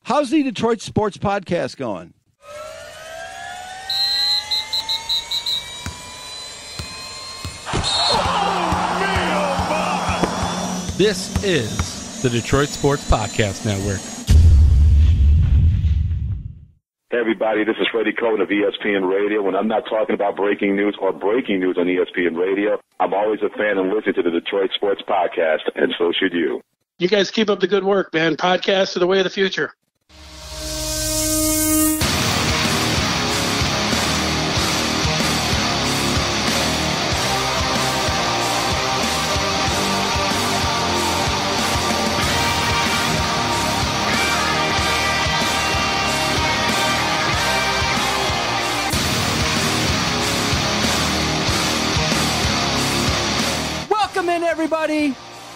How's the Detroit Sports Podcast going? This is the Detroit Sports Podcast Network. Hey everybody, this is Freddie Cohen of ESPN Radio. When I'm not talking about breaking news or breaking news on ESPN Radio, I'm always a fan and listen to the Detroit Sports Podcast, and so should you. You guys keep up the good work, man. Podcasts are the way of the future. Everybody,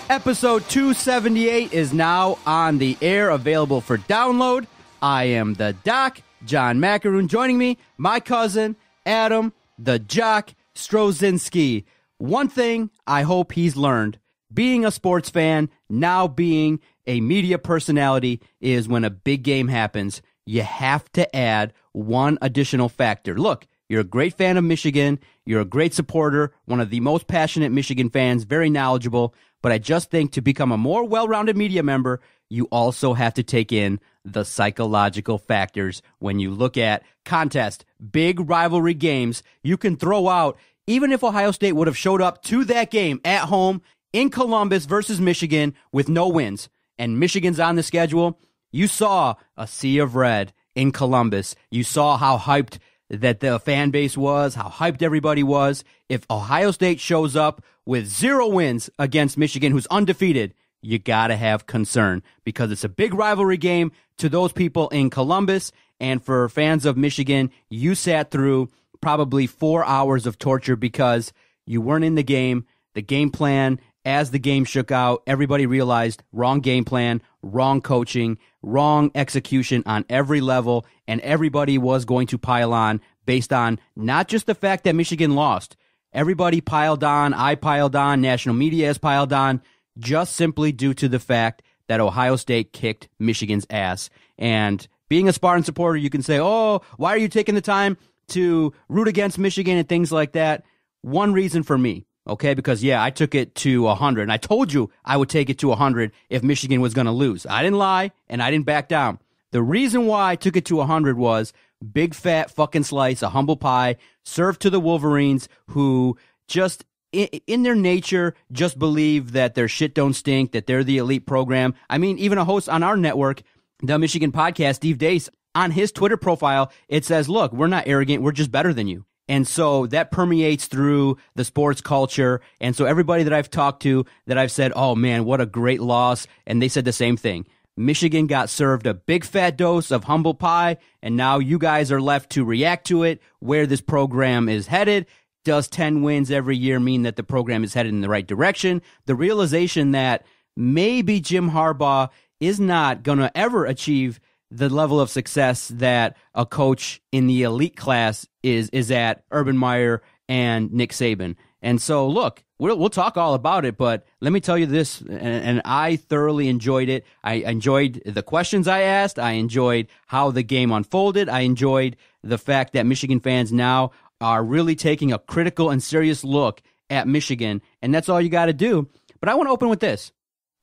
episode 278 is now on the air, available for download. I am the Doc, John Macaroon. Joining me, my cousin, Adam, the Jock Strozinski. One thing I hope he's learned, being a sports fan, now being a media personality, is when a big game happens, you have to add one additional factor. Look, you're a great fan of Michigan. You're a great supporter, one of the most passionate Michigan fans, very knowledgeable. But I just think to become a more well-rounded media member, you also have to take in the psychological factors. When you look at contest, big rivalry games, you can throw out, even if Ohio State would have showed up to that game at home in Columbus versus Michigan with no wins, and Michigan's on the schedule, you saw a sea of red in Columbus. You saw how hyped that the fan base was, how hyped everybody was. If Ohio State shows up with 0 wins against Michigan, who's undefeated, you got to have concern because it's a big rivalry game to those people in Columbus. And for fans of Michigan, you sat through probably 4 hours of torture because you weren't in the game. The game plan, as the game shook out, everybody realized wrong game plan, wrong coaching, wrong execution on every level, and everybody was going to pile on based on not just the fact that Michigan lost. Everybody piled on, I piled on, national media has piled on, just simply due to the fact that Ohio State kicked Michigan's ass. And being a Spartan supporter, you can say, oh, why are you taking the time to root against Michigan and things like that? One reason for me. Okay, because, yeah, I took it to 100, and I told you I would take it to 100 if Michigan was going to lose. I didn't lie, and I didn't back down. The reason why I took it to 100 was big, fat fucking slice, a humble pie, served to the Wolverines, who just, in their nature, just believe that their shit don't stink, that they're the elite program. I mean, even a host on our network, the Michigan Podcast, Steve Deace, on his Twitter profile, it says, look, we're not arrogant, we're just better than you. And so that permeates through the sports culture. And so everybody that I've talked to that I've said, oh man, what a great loss. And they said the same thing. Michigan got served a big fat dose of humble pie. And now you guys are left to react to it, where this program is headed. Does 10 wins every year mean that the program is headed in the right direction? The realization that maybe Jim Harbaugh is not going to ever achieve the level of success that a coach in the elite class is at, Urban Meyer and Nick Saban. And so, look, we'll talk all about it, but let me tell you this, and I thoroughly enjoyed it. I enjoyed the questions I asked. I enjoyed how the game unfolded. I enjoyed the fact that Michigan fans now are really taking a critical and serious look at Michigan, and that's all you got to do. But I want to open with this.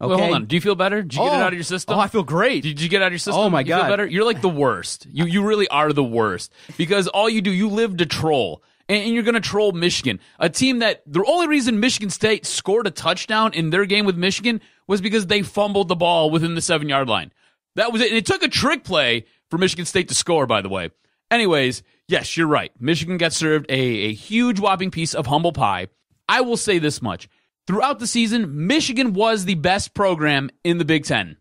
Okay. Well, hold on. Do you feel better? Did you get it out of your system? Oh, I feel great. Did you get it out of your system? Oh, my you God. Feel better? You're like the worst. You really are the worst. Because all you do, you live to troll. And you're going to troll Michigan. A team that the only reason Michigan State scored a touchdown in their game with Michigan was because they fumbled the ball within the 7-yard line. That was it. And it took a trick play for Michigan State to score, by the way. Anyways, yes, you're right. Michigan got served a huge whopping piece of humble pie. I will say this much. Throughout the season, Michigan was the best program in the Big Ten,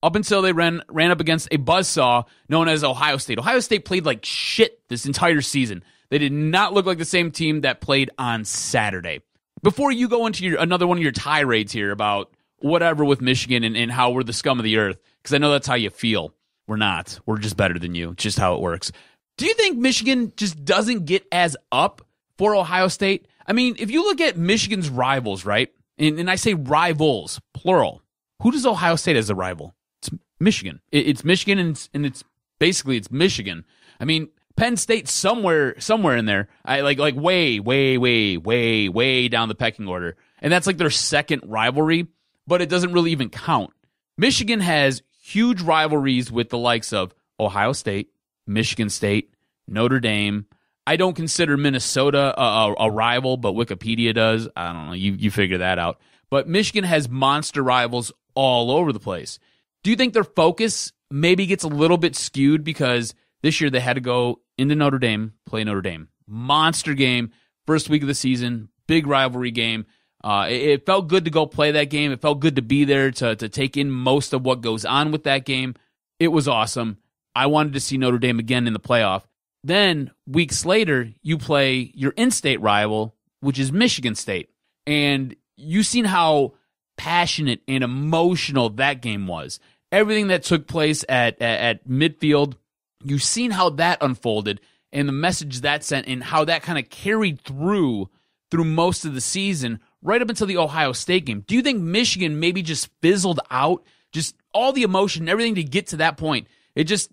up until they ran up against a buzzsaw known as Ohio State. Ohio State played like shit this entire season. They did not look like the same team that played on Saturday. Before you go into another one of your tirades here about whatever with Michigan and how we're the scum of the earth, because I know that's how you feel. We're not. We're just better than you. It's just how it works. Do you think Michigan just doesn't get as up for Ohio State? I mean, if you look at Michigan's rivals, right? And I say rivals, plural. Who does Ohio State as a rival? Michigan. It's Michigan, and it's basically it's Michigan. I mean, Penn State somewhere in there. I like way down the pecking order, and that's like their second rivalry, but it doesn't really even count. Michigan has huge rivalries with the likes of Ohio State, Michigan State, Notre Dame. I don't consider Minnesota a rival, but Wikipedia does. I don't know. You figure that out. But Michigan has monster rivals all over the place. Do you think their focus maybe gets a little bit skewed because this year they had to go into Notre Dame, play Notre Dame? Monster game, first week of the season, big rivalry game. It felt good to go play that game. It felt good to be there to take in most of what goes on with that game. It was awesome. I wanted to see Notre Dame again in the playoff. Then, weeks later, you play your in-state rival, which is Michigan State. And you've seen how passionate and emotional that game was. Everything that took place at midfield, you've seen how that unfolded and the message that sent and how that kind of carried through most of the season, right up until the Ohio State game. Do you think Michigan maybe just fizzled out? Just all the emotion, everything to get to that point. It just,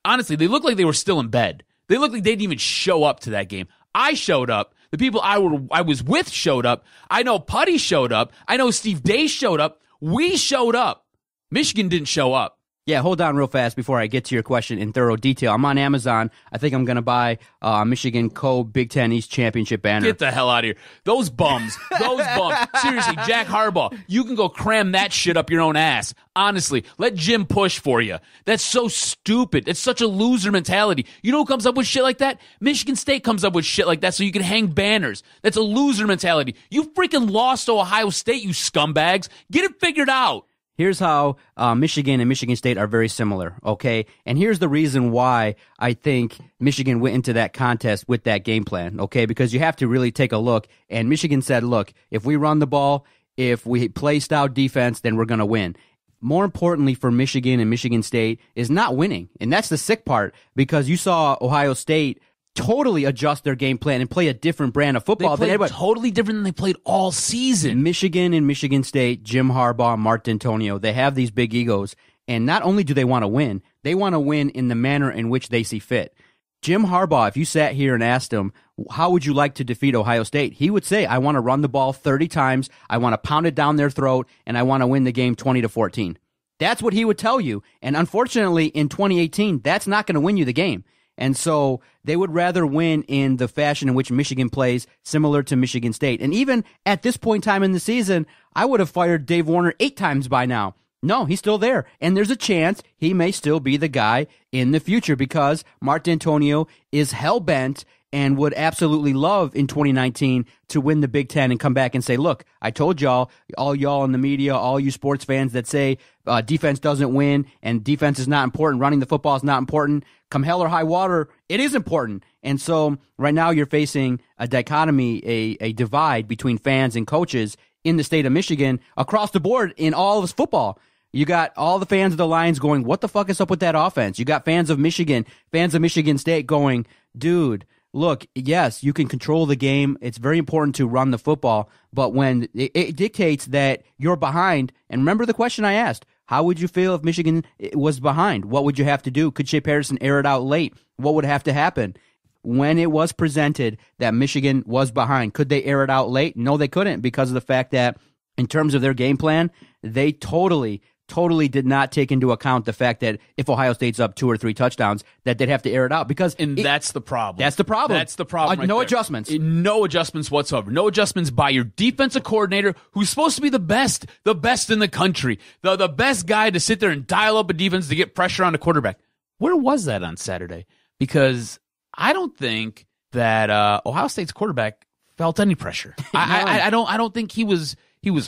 honestly, they looked like they were still in bed. They looked like they didn't even show up to that game. I showed up. The people I was with showed up. I know Putty showed up. I know Steve Day showed up. We showed up. Michigan didn't show up. Yeah, hold on real fast before I get to your question in thorough detail. I'm on Amazon. I think I'm going to buy Michigan Big Ten East Championship banner. Get the hell out of here. Those bums. Seriously, Jack Harbaugh, you can go cram that shit up your own ass. Honestly, let Jim push for you. That's so stupid. It's such a loser mentality. You know who comes up with shit like that? Michigan State comes up with shit like that so you can hang banners. That's a loser mentality. You freaking lost to Ohio State, you scumbags. Get it figured out. Here's how Michigan and Michigan State are very similar, okay? And here's the reason why I think Michigan went into that contest with that game plan, okay? Because you have to really take a look. And Michigan said, look, if we run the ball, if we play stout defense, then we're going to win. More importantly for Michigan and Michigan State is not winning. And that's the sick part, because you saw Ohio State totally adjust their game plan and play a different brand of football. They played totally different than they played all season. Michigan and Michigan State, Jim Harbaugh, Mark D'Antonio, they have these big egos. And not only do they want to win, they want to win in the manner in which they see fit. Jim Harbaugh, if you sat here and asked him, how would you like to defeat Ohio State? He would say, I want to run the ball 30 times, I want to pound it down their throat, and I want to win the game 20-14. That's what he would tell you. And unfortunately, in 2018, that's not going to win you the game. And so they would rather win in the fashion in which Michigan plays, similar to Michigan State. And even at this point in time in the season, I would have fired Dave Warner 8 times by now. No, he's still there. And there's a chance he may still be the guy in the future because Mark D'Antonio is hell-bent and would absolutely love in 2019 to win the Big Ten and come back and say, look, I told y'all, all y'all in the media, all you sports fans that say defense doesn't win and defense is not important, running the football is not important, come hell or high water, it is important. And so right now you're facing a dichotomy, a divide between fans and coaches in the state of Michigan across the board in all of football. You got all the fans of the Lions going, what the fuck is up with that offense? You got fans of Michigan State going, dude, look, yes, you can control the game. It's very important to run the football. But when it dictates that you're behind, and remember the question I asked, how would you feel if Michigan was behind? What would you have to do? Could Shea Patterson air it out late? What would have to happen? When it was presented that Michigan was behind, could they air it out late? No, they couldn't, because of the fact that in terms of their game plan, they totally did not take into account the fact that if Ohio State's up 2 or 3 touchdowns, that they'd have to air it out. That's the problem. That's the problem. That's the problem. Right no there. Adjustments. No adjustments whatsoever. No adjustments by your defensive coordinator, who's supposed to be the best in the country, the best guy to sit there and dial up a defense to get pressure on the quarterback. Where was that on Saturday? Because I don't think that Ohio State's quarterback felt any pressure. I don't think he was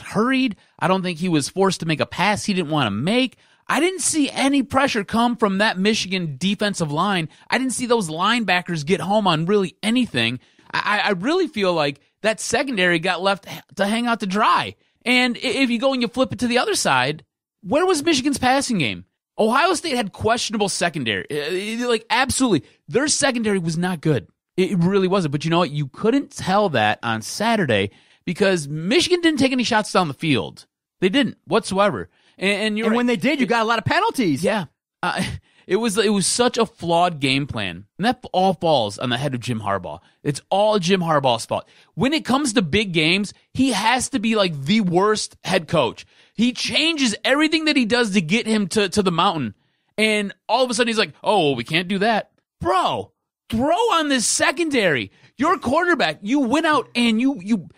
hurried. I don't think he was forced to make a pass he didn't want to make. I didn't see any pressure come from that Michigan defensive line. I didn't see those linebackers get home on really anything. I really feel like that secondary got left to hang out to dry. And if you go and you flip it to the other side, where was Michigan's passing game? Ohio State had questionable secondary. Absolutely. Their secondary was not good. It really wasn't. But you know what? You couldn't tell that on Saturday because Michigan didn't take any shots down the field. They didn't whatsoever. And when they did, you got a lot of penalties. Yeah. It was such a flawed game plan. And that all falls on the head of Jim Harbaugh. It's all Jim Harbaugh's fault. When it comes to big games, he has to be like the worst head coach. He changes everything that he does to get him to the mountain. And all of a sudden he's like, oh, well, we can't do that. Bro, throw on this secondary. Your quarterback, you went out and you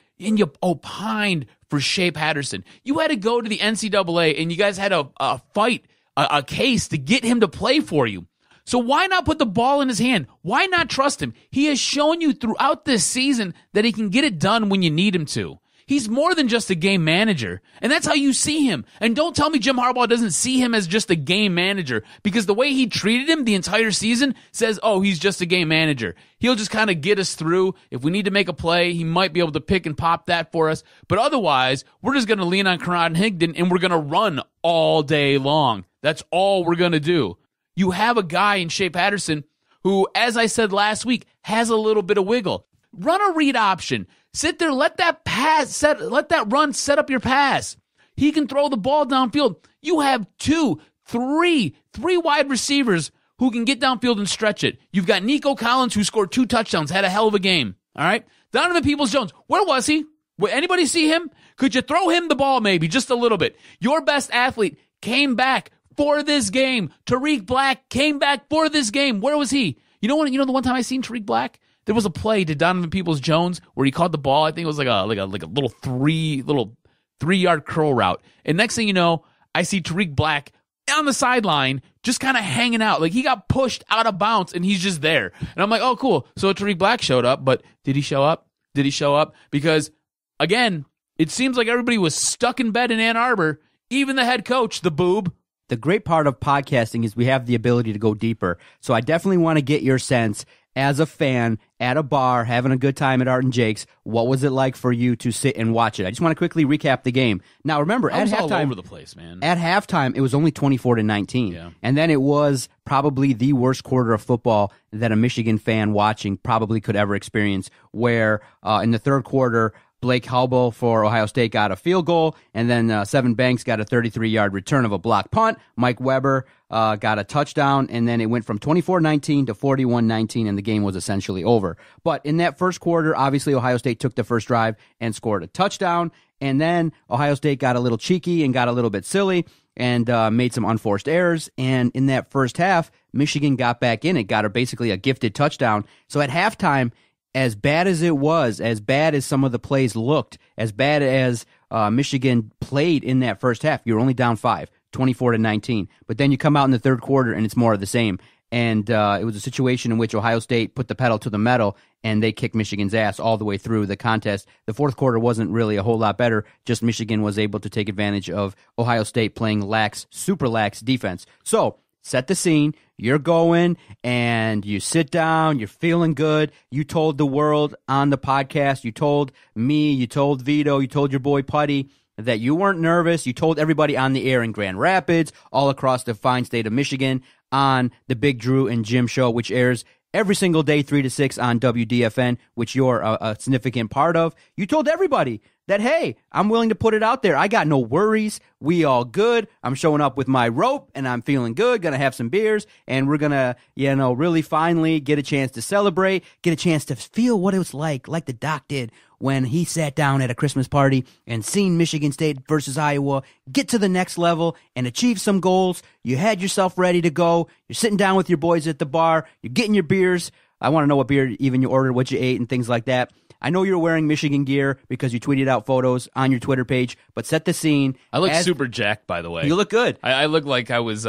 opined for Shea Patterson. You had to go to the NCAA and you guys had a fight, a case to get him to play for you. So why not put the ball in his hand? Why not trust him? He has shown you throughout this season that he can get it done when you need him to. He's more than just a game manager, and that's how you see him. And don't tell me Jim Harbaugh doesn't see him as just a game manager, because the way he treated him the entire season says, oh, he's just a game manager. He'll just kind of get us through. If we need to make a play, he might be able to pick and pop that for us. But otherwise, we're just going to lean on Karan Higdon, and we're going to run all day long. That's all we're going to do. You have a guy in Shea Patterson who, as I said last week, has a little bit of wiggle. Run a read option. Sit there, let that run set up your pass. He can throw the ball downfield. You have three wide receivers who can get downfield and stretch it. You've got Nico Collins, who scored 2 touchdowns, had a hell of a game. All right? Donovan Peoples-Jones, where was he? Anybody see him? Could you throw him the ball maybe, just a little bit? Your best athlete came back for this game. Tariq Black came back for this game. Where was he? You know the one time I seen Tariq Black? There was a play to Donovan Peoples-Jones where he caught the ball. I think it was like a little 3-yard curl route. And next thing you know, I see Tariq Black on the sideline just kind of hanging out. Like he got pushed out of bounds and he's just there. And I'm like, oh, cool. So Tariq Black showed up, but did he show up? Did he show up? Because, again, it seems like everybody was stuck in bed in Ann Arbor, even the head coach, the boob. The great part of podcasting is we have the ability to go deeper. So I definitely want to get your sense as a fan at a bar, having a good time at Art and Jake's. What was it like for you to sit and watch it? I just want to quickly recap the game. Now, remember, at halftime, all over the place, man. At halftime, it was only 24-19, yeah. And then it was probably the worst quarter of football that a Michigan fan watching probably could ever experience. Where in the third quarter, Blake Howell for Ohio State got a field goal, and then Seven Banks got a 33-yard return of a block punt. Mike Weber got a touchdown, and then it went from 24-19 to 41-19, and the game was essentially over. But in that first quarter, obviously Ohio State took the first drive and scored a touchdown, and then Ohio State got a little cheeky and got a little bit silly and made some unforced errors. And in that first half, Michigan got back in it, got basically a gifted touchdown. So at halftime, as bad as it was, as bad as some of the plays looked, as bad as Michigan played in that first half, you were only down 5, 24-19. But then you come out in the third quarter and it's more of the same. And it was a situation in which Ohio State put the pedal to the metal and they kicked Michigan's ass all the way through the contest. The fourth quarter wasn't really a whole lot better. Just Michigan was able to take advantage of Ohio State playing super lax defense. So, set the scene. You're going and you sit down. You're feeling good. You told the world on the podcast. You told me. You told Vito. You told your boy Putty that you weren't nervous. You told everybody on the air in Grand Rapids, all across the fine state of Michigan, on the Big Drew and Jim show, which airs every single day, 3 to 6 on WDFN, which you're a significant part of. You told everybody that, hey, I'm willing to put it out there. I got no worries. We all good. I'm showing up with my rope, and I'm feeling good. Going to have some beers, and we're going to, really finally get a chance to celebrate, get a chance to feel what it was like the Doc did when he sat down at a Christmas party and seen Michigan State versus Iowa get to the next level and achieve some goals. You had yourself ready to go. You're sitting down with your boys at the bar. You're getting your beers. I want to know what beer even you ordered, what you ate, and things like that. I know you're wearing Michigan gear because you tweeted out photos on your Twitter page, but set the scene. I look super jacked, by the way. You look good. I look like I was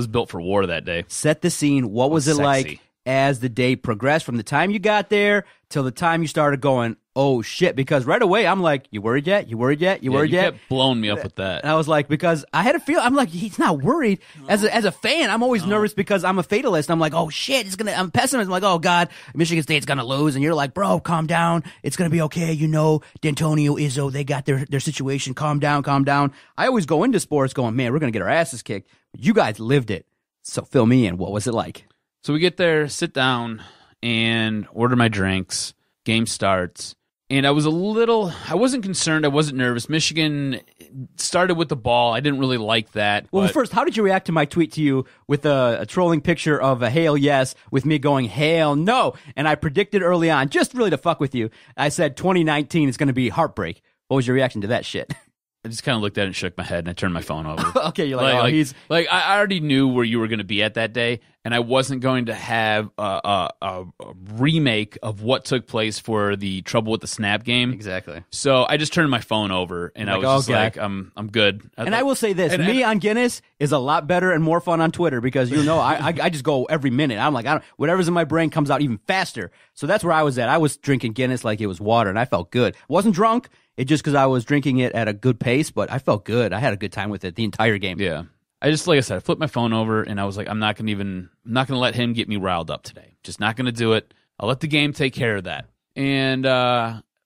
built for war that day. Set the scene. What was it like as the day progressed from the time you got there till the time you started going, oh shit, because right away I'm like, you worried yet? You worried yet? You worried yet? You kept blowing me up with that. And I was like, because I had a feel, I'm like, he's not worried. As a fan, I'm always nervous because I'm a fatalist. I'm like, oh shit, I'm a pessimist. I'm like, oh god, Michigan State's gonna lose. And you're like, bro, calm down. It's gonna be okay. D'Antonio, Izzo, they got their situation. Calm down. I always go into sports going, man, we're gonna get our asses kicked. But you guys lived it. So fill me in. What was it like? So we get there, sit down, and order my drinks. Game starts. And I wasn't concerned. I wasn't nervous. Michigan started with the ball. I didn't really like that. Well, first, how did you react to my tweet to you with a trolling picture of a hail yes with me going hail no? And I predicted early on, just really to fuck with you, I said 2019 is going to be heartbreak. What was your reaction to that shit? I just kind of looked at it and shook my head, and I turned my phone over. Okay, you're like, he's... Like, I already knew where you were going to be at that day, and I wasn't going to have a remake of what took place for the Trouble with the Snap game. Exactly. So I just turned my phone over, and I was just like, I'm good. I will say this, me on Guinness is a lot better and more fun on Twitter because, I just go every minute. I'm like, whatever's in my brain comes out even faster. So that's where I was at. I was drinking Guinness like it was water, and I felt good. Wasn't drunk. It just because I was drinking it at a good pace, but I felt good. I had a good time with it the entire game. Yeah. Like I said, I flipped my phone over, and I was like, I'm not going to let him get me riled up today. Just not going to do it. I'll let the game take care of that. And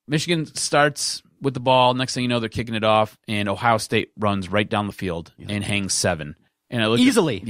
Michigan starts with the ball. Next thing you know, they're kicking it off, and Ohio State runs right down the field and hangs 7. And I looked easily.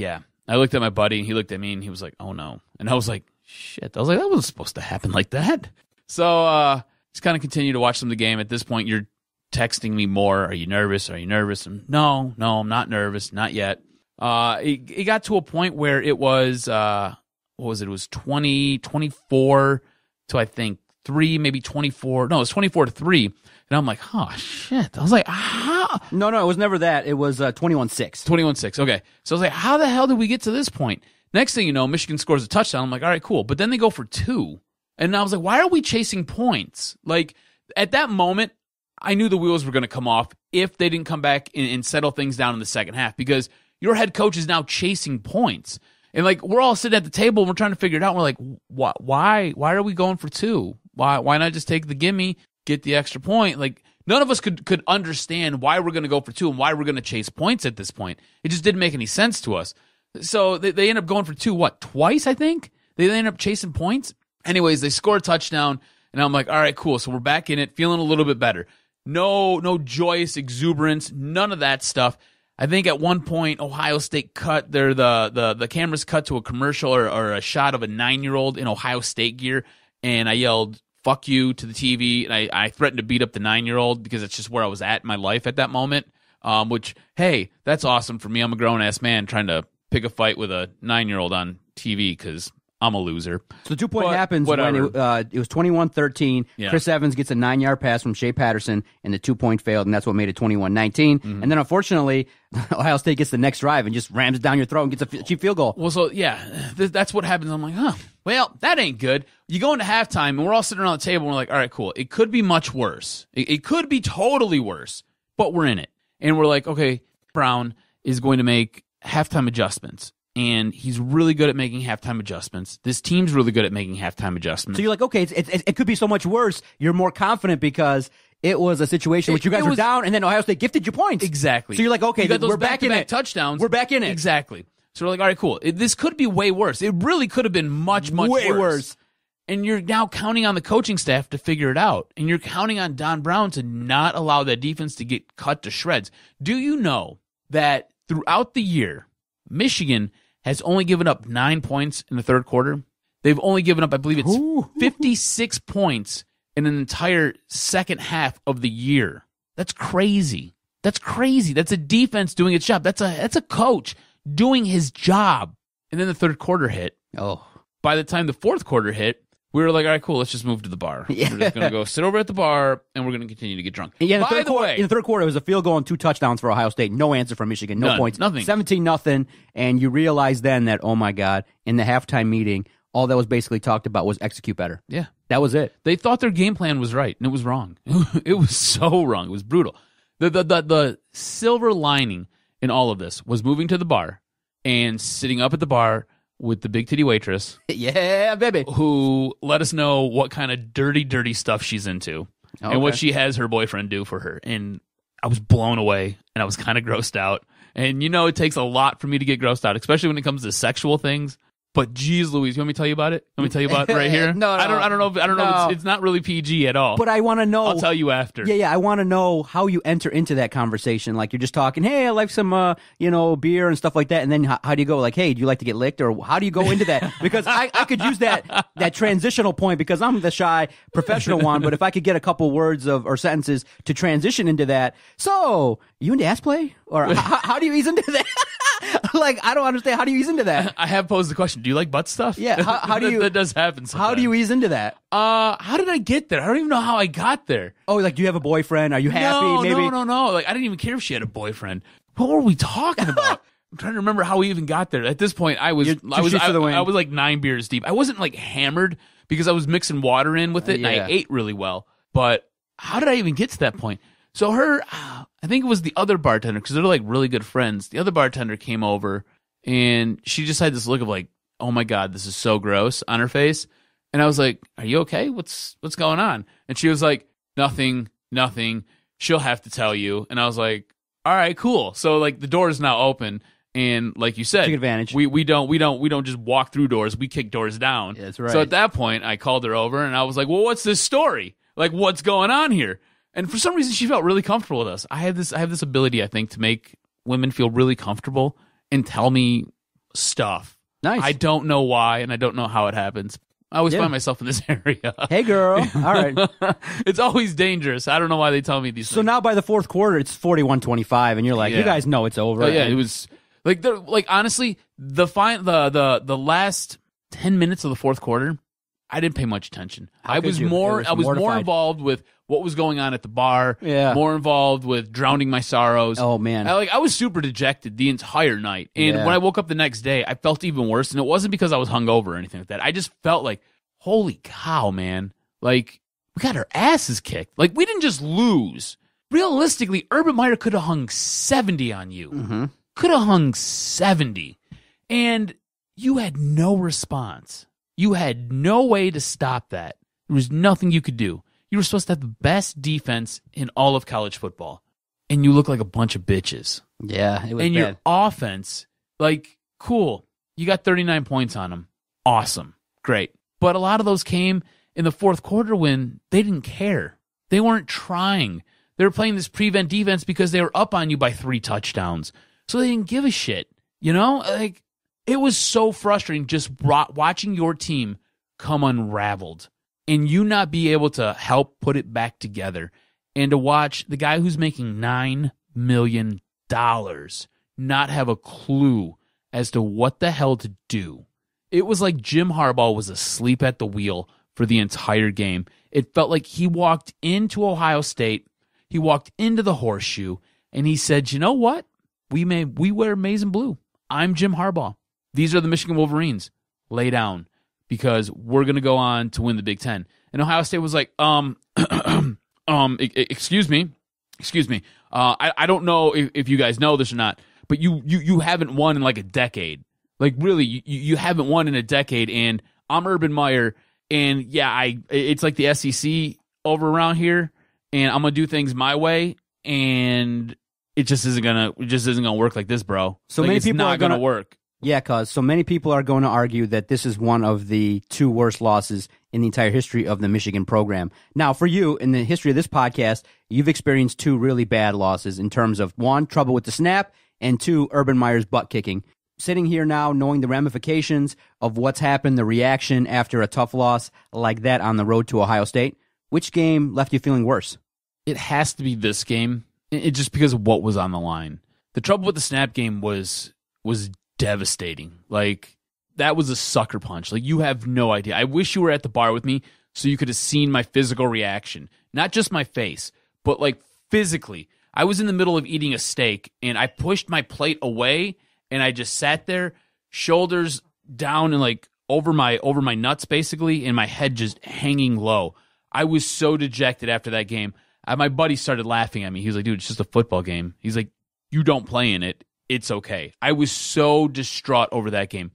I looked at my buddy, and he looked at me, and he was like, oh, no. And I was like, shit. I was like, that wasn't supposed to happen like that. So just kind of continue to watch some of the game. At this point, you're texting me more. Are you nervous? Are you nervous? And, no, I'm not nervous. Not yet. It got to a point where it was, what was it? It was 24 to, I think, 3, maybe 24. No, it was 24 to 3. And I'm like, oh, shit. I was like, how? No, it was never that. It was 21-6. 21-6. Okay. So I was like, how the hell did we get to this point? Next thing you know, Michigan scores a touchdown. I'm like, all right, cool. But then they go for 2. And I was like, why are we chasing points? Like, at that moment, I knew the wheels were going to come off if they didn't come back and settle things down in the second half because your head coach is now chasing points. And, like, we're all sitting at the table and we're trying to figure it out. And we're like, why are we going for 2? Why not just take the gimme, get the extra point? Like, none of us could understand why we're going to go for 2 and why we're going to chase points at this point. It just didn't make any sense to us. So they end up going for 2, twice, I think? They end up chasing points. Anyways, they score a touchdown, and I'm like, all right, cool. So we're back in it, feeling a little bit better. No joyous exuberance, none of that stuff. I think at one point, Ohio State cut the cameras cut to a commercial or a shot of a 9-year-old in Ohio State gear, and I yelled, fuck you to the TV, and I threatened to beat up the 9-year-old because it's just where I was at in my life at that moment, which, hey, that's awesome for me. I'm a grown-ass man trying to pick a fight with a 9-year-old on TV because I'm a loser. So the 2-point happens when it was 21-13. Yeah. Chris Evans gets a 9-yard pass from Shea Patterson, and the 2-point failed, and that's what made it 21-19. Mm-hmm. And then, unfortunately, Ohio State gets the next drive and just rams it down your throat and gets a cheap field goal. Well, so, yeah, that's what happens. I'm like, well, that ain't good. You go into halftime, and we're all sitting around the table, and we're like, all right, cool. It could be much worse. It could be totally worse, but we're in it. And we're like, okay, Brown is going to make halftime adjustments. And he's really good at making halftime adjustments. This team's really good at making halftime adjustments. So you're like, okay, it could be so much worse. You're more confident because it was a situation which you guys were down, and then Ohio State gifted you points. Exactly. So you're like, okay, we're back in it. Touchdowns. We're back in it. Exactly. So we're like, all right, cool. This could be way worse. It really could have been much way worse. And you're now counting on the coaching staff to figure it out. And you're counting on Don Brown to not allow that defense to get cut to shreds. Do you know that throughout the year, Michigan has only given up 9 points in the third quarter? They've only given up, I believe it's 56 points in an entire second half of the year. That's crazy. That's crazy. That's a defense doing its job. That's a coach doing his job. And then the third quarter hit. Oh. By the time the fourth quarter hit, we were like, all right, cool, let's just move to the bar. Yeah. We're just going to go sit over at the bar, and we're going to continue to get drunk. Yeah, in the third quarter, it was a field goal and 2 touchdowns for Ohio State. No answer from Michigan. No points. Nothing. 17-0. And you realize then that, oh, my God, in the halftime meeting, all that was basically talked about was execute better. Yeah. That was it. They thought their game plan was right, and it was wrong. It was so wrong. It was brutal. The silver lining in all of this was moving to the bar and sitting up at the bar with the big titty waitress. Yeah, baby. Who let us know what kind of dirty stuff she's into and what she has her boyfriend do for her. And I was blown away, and I was kind of grossed out. And, it takes a lot for me to get grossed out, especially when it comes to sexual things. But geez, Louise, you want me to tell you about it? Let me tell you about it right here. No, I don't know. I don't know. It's not really PG at all. But I want to know. I'll tell you after. Yeah. I want to know how you enter into that conversation. Like you're just talking, hey, I like some, beer and stuff like that. And then how do you go? Like, hey, do you like to get licked? Or how do you go into that? Because I could use that transitional point because I'm the shy professional one. But if I could get a couple words or sentences to transition into that. So, you into ass play? Or how do you ease into that? Like, I don't understand. How do you ease into that? I have posed the question. Do you like butt stuff? Yeah. How do you? That does happen sometimes. How do you ease into that? How did I get there? I don't even know how I got there. Oh, like, do you have a boyfriend? Are you happy? No. Like, I didn't even care if she had a boyfriend. What were we talking about? I'm trying to remember how we even got there. At this point, I was like 9 beers deep. I wasn't like hammered because I was mixing water in with it, and I ate really well. But how did I even get to that point? So I think it was the other bartender, because they're like really good friends. The other bartender came over, and she just had this look of like, oh my God, this is so gross on her face. And I was like, are you okay? What's going on? And she was like, nothing. She'll have to tell you. And I was like, all right, cool. So like the door is now open. And like you said, take advantage. We don't just walk through doors. We kick doors down. Yeah, that's right. So at that point, I called her over, and I was like, well, what's this story? Like, what's going on here? And for some reason, she felt really comfortable with us. I have this ability, I think, to make women feel really comfortable and tell me stuff. Nice. I don't know why, and I don't know how it happens. I always find myself in this area. Hey, girl. All right. It's always dangerous. I don't know why they tell me these things. So now by the fourth quarter, it's 41-25, and you're like, you guys know it's over. Oh, yeah, it was like honestly, the last 10 minutes of the fourth quarter, I didn't pay much attention. I was more involved with what was going on at the bar. Yeah. More involved with drowning my sorrows. Oh man. I was super dejected the entire night. And when I woke up the next day, I felt even worse. And it wasn't because I was hungover or anything like that. I just felt like, holy cow, man. Like, we got our asses kicked. Like, we didn't just lose. Realistically, Urban Meyer could have hung 70 on you. Mm-hmm. Could have hung 70. And you had no response. You had no way to stop that. There was nothing you could do. You were supposed to have the best defense in all of college football, and you look like a bunch of bitches. Yeah, it was and bad. Your offense, like, cool. You got 39 points on them. Awesome. Great. But a lot of those came in the fourth quarter when they didn't care. They weren't trying. They were playing this prevent defense because they were up on you by 3 touchdowns. So they didn't give a shit. You know? Like, it was so frustrating just watching your team come unraveled and you not be able to help put it back together, and to watch the guy who's making $9 million not have a clue as to what the hell to do. It was like Jim Harbaugh was asleep at the wheel for the entire game. It felt like he walked into Ohio State, he walked into the horseshoe, and he said, you know what? We wear maize and blue. I'm Jim Harbaugh. These are the Michigan Wolverines. Lay down, because we're going to go on to win the Big Ten. And Ohio State was like, excuse me. I don't know if you guys know this or not, but you haven't won in like a decade. Like, really, you haven't won in a decade, and I'm Urban Meyer, and it's like the SEC over around here, and I'm going to do things my way, and it just isn't gonna work like this, bro. So like, many it's people not are gonna work. Yeah, cause so many people are going to argue that this is one of the 2 worst losses in the entire history of the Michigan program. Now, for you, in the history of this podcast, you've experienced 2 really bad losses in terms of 1, trouble with the snap, and 2, Urban Meyer's butt kicking. Sitting here now, knowing the ramifications of what's happened, the reaction after a tough loss like that on the road to Ohio State, which game left you feeling worse? It has to be this game. It just because of what was on the line. The trouble with the snap game was devastating. Like, that was a sucker punch. Like, you have no idea. I wish you were at the bar with me so you could have seen my physical reaction. Not just my face, but like physically. I was in the middle of eating a steak, and I pushed my plate away, and I just sat there, shoulders down and like over my nuts basically, and my head just hanging low. I was so dejected after that game. My buddy started laughing at me. He was like, dude, it's just a football game. He's like, you don't play in it. It's okay. I was so distraught over that game.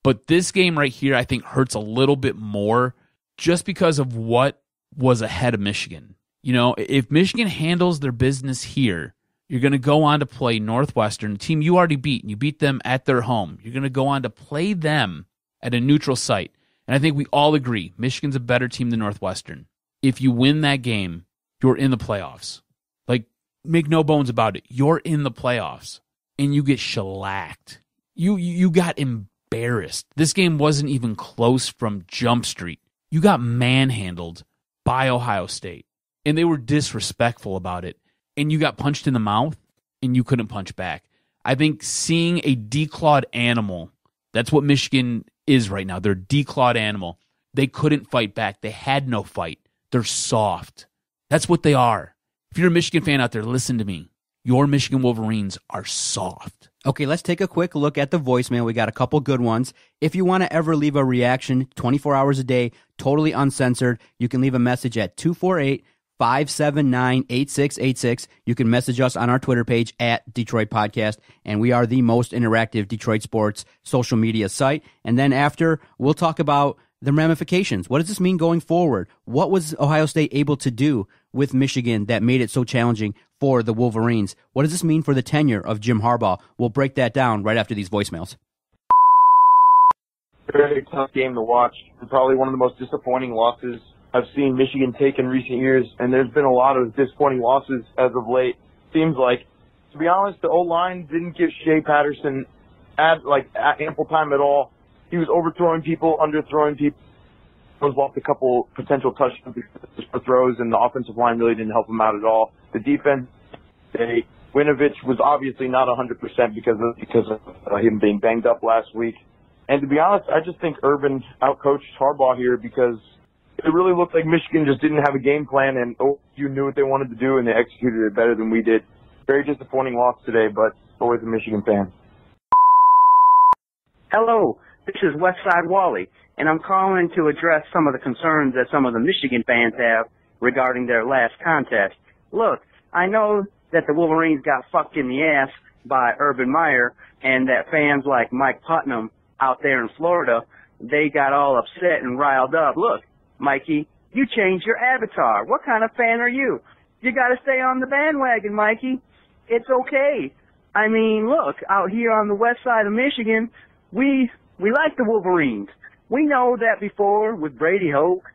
But this game right here, I think, hurts a little bit more just because of what was ahead of Michigan. You know, if Michigan handles their business here, you're going to go on to play Northwestern, a team you already beat, and you beat them at their home. You're going to go on to play them at a neutral site. And I think we all agree Michigan's a better team than Northwestern. If you win that game, you're in the playoffs. Like, make no bones about it. You're in the playoffs, and you get shellacked. You got embarrassed. This game wasn't even close from Jump Street. You got manhandled by Ohio State, and they were disrespectful about it. And you got punched in the mouth, and you couldn't punch back. I think seeing a declawed animal, that's what Michigan is right now. They're a declawed animal. They couldn't fight back. They had no fight. They're soft. That's what they are. If you're a Michigan fan out there, listen to me. Your Michigan Wolverines are soft. Okay, let's take a quick look at the voicemail. We got a couple good ones. If you want to ever leave a reaction 24 hours a day, totally uncensored, you can leave a message at 248-579-8686. You can message us on our Twitter page at Detroit Podcast, and we are the most interactive Detroit sports social media site. And then after, we'll talk about the ramifications. What does this mean going forward? What was Ohio State able to do with Michigan that made it so challenging for the Wolverines? What does this mean for the tenure of Jim Harbaugh? We'll break that down right after these voicemails. Very tough game to watch. Probably one of the most disappointing losses I've seen Michigan take in recent years, and there's been a lot of disappointing losses as of late. Seems like, to be honest, the O-line didn't give Shea Patterson ample time at all. He was overthrowing people, underthrowing people. Was lost a couple potential touchdowns for throws, and the offensive line really didn't help him out at all. The defense, Winovich was obviously not 100% because of him being banged up last week. And to be honest, I just think Urban outcoached Harbaugh here because it really looked like Michigan just didn't have a game plan, and OSU knew what they wanted to do, and they executed it better than we did. Very disappointing loss today, but always a Michigan fan. Hello, this is Westside Wally, and I'm calling to address some of the concerns that some of the Michigan fans have regarding their last contest. Look, I know that the Wolverines got fucked in the ass by Urban Meyer, and that fans like Mike Putnam out there in Florida, they got all upset and riled up. Look, Mikey, you changed your avatar. What kind of fan are you? You got to stay on the bandwagon, Mikey. It's okay. I mean, look, out here on the west side of Michigan, we like the Wolverines. We know that before with Brady Hoke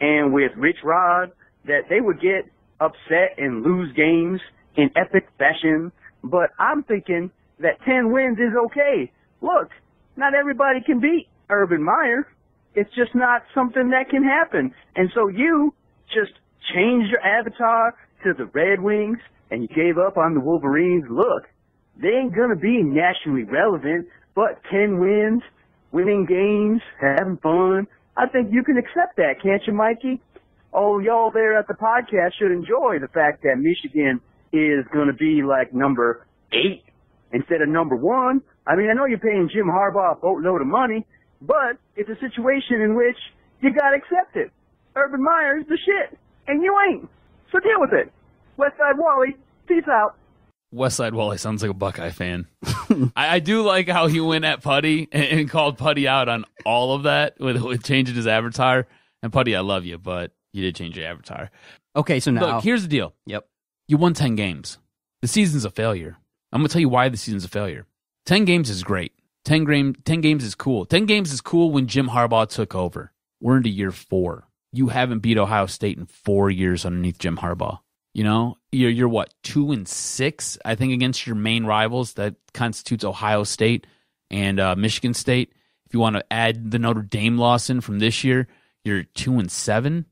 and with Rich Rod that they would get upset and lose games in epic fashion, but I'm thinking that 10 wins is okay. Look, not everybody can beat Urban Meyer. It's just not something that can happen. And so you just changed your avatar to the Red Wings and you gave up on the Wolverines. Look, they ain't going to be nationally relevant, but 10 wins, winning games, having fun, I think you can accept that, can't you, Mikey? Oh, y'all there at the podcast should enjoy the fact that Michigan is going to be like number 8 instead of number 1. I mean, I know you're paying Jim Harbaugh a boatload of money, but it's a situation in which you got to accept it. Urban Meyer's the shit, and you ain't. So deal with it. Westside Wally, peace out. Westside Wally sounds like a Buckeye fan. I do like how he went at Putty and called Putty out on all of that with changing his avatar. And Putty, I love you, but you did change your avatar. Okay, so now... Look, here's the deal. Yep. You won 10 games. The season's a failure. I'm going to tell you why the season's a failure. 10 games is great. 10 games is cool. 10 games is cool when Jim Harbaugh took over. We're into year 4. You haven't beat Ohio State in 4 years underneath Jim Harbaugh. You know, you're what, 2-6, I think, against your main rivals. That constitutes Ohio State and Michigan State. If you want to add the Notre Dame loss in from this year, you're 2-7.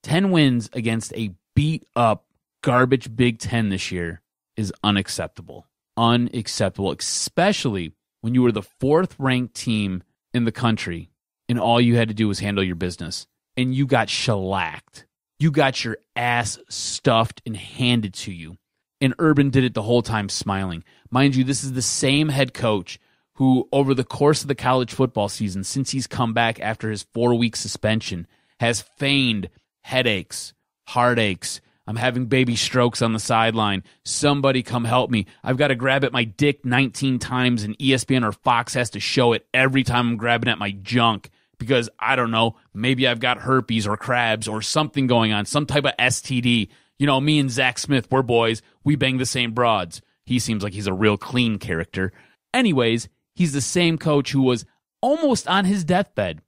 10 wins against a beat-up, garbage Big Ten this year is unacceptable. Unacceptable, especially when you were the 4th-ranked team in the country and all you had to do was handle your business. And you got shellacked. You got your ass stuffed and handed to you. And Urban did it the whole time smiling. Mind you, this is the same head coach who, over the course of the college football season, since he's come back after his 4-week suspension, has feigned headaches, heartaches. I'm having baby strokes on the sideline. Somebody come help me. I've got to grab at my dick 19 times, and ESPN or Fox has to show it every time I'm grabbing at my junk. Because, I don't know, maybe I've got herpes or crabs or something going on, some type of STD. You know, me and Zach Smith, we're boys. We bang the same broads. He seems like he's a real clean character. Anyways, he's the same coach who was almost on his deathbed.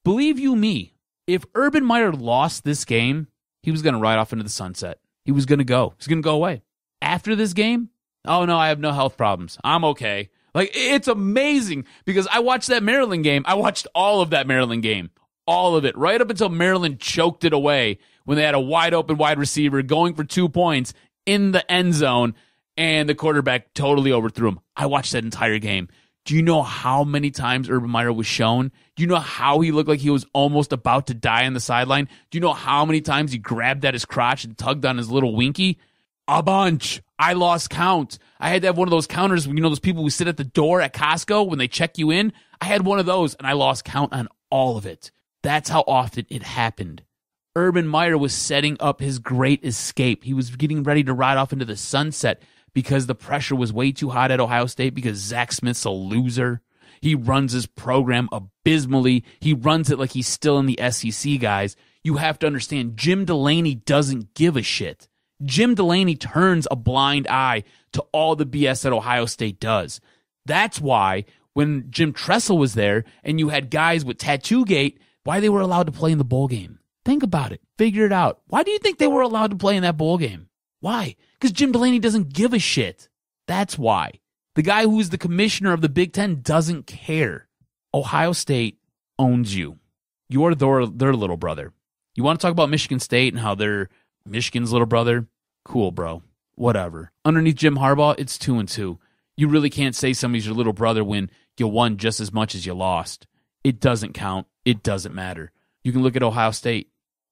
Believe you me, if Urban Meyer lost this game, he was going to ride off into the sunset. He was going to go. He's going to go away. After this game, oh no, I have no health problems. I'm okay. Like, it's amazing because I watched that Maryland game. I watched all of that Maryland game. All of it. Right up until Maryland choked it away when they had a wide open wide receiver going for 2 points in the end zone and the quarterback totally overthrew him. I watched that entire game. Do you know how many times Urban Meyer was shown? Do you know how he looked like he was almost about to die on the sideline? Do you know how many times he grabbed at his crotch and tugged on his little winky? A bunch. I lost count. I had to have one of those counters, those people who sit at the door at Costco when they check you in? I had one of those, and I lost count on all of it. That's how often it happened. Urban Meyer was setting up his great escape. He was getting ready to ride off into the sunset because the pressure was way too hot at Ohio State because Zach Smith's a loser. He runs his program abysmally. He runs it like he's still in the SEC, guys. You have to understand, Jim Delaney doesn't give a shit. Jim Delaney turns a blind eye to all the BS that Ohio State does. That's why when Jim Tressel was there and you had guys with Tattoo Gate, why they were allowed to play in the bowl game. Think about it. Figure it out. Why do you think they were allowed to play in that bowl game? Why? Because Jim Delaney doesn't give a shit. That's why. The guy who's the commissioner of the Big Ten doesn't care. Ohio State owns you. You are their little brother. You want to talk about Michigan State and how they're Michigan's little brother? Cool, bro. Whatever. Underneath Jim Harbaugh, it's 2-2. You really can't say somebody's your little brother when you won just as much as you lost. It doesn't count. It doesn't matter. You can look at Ohio State.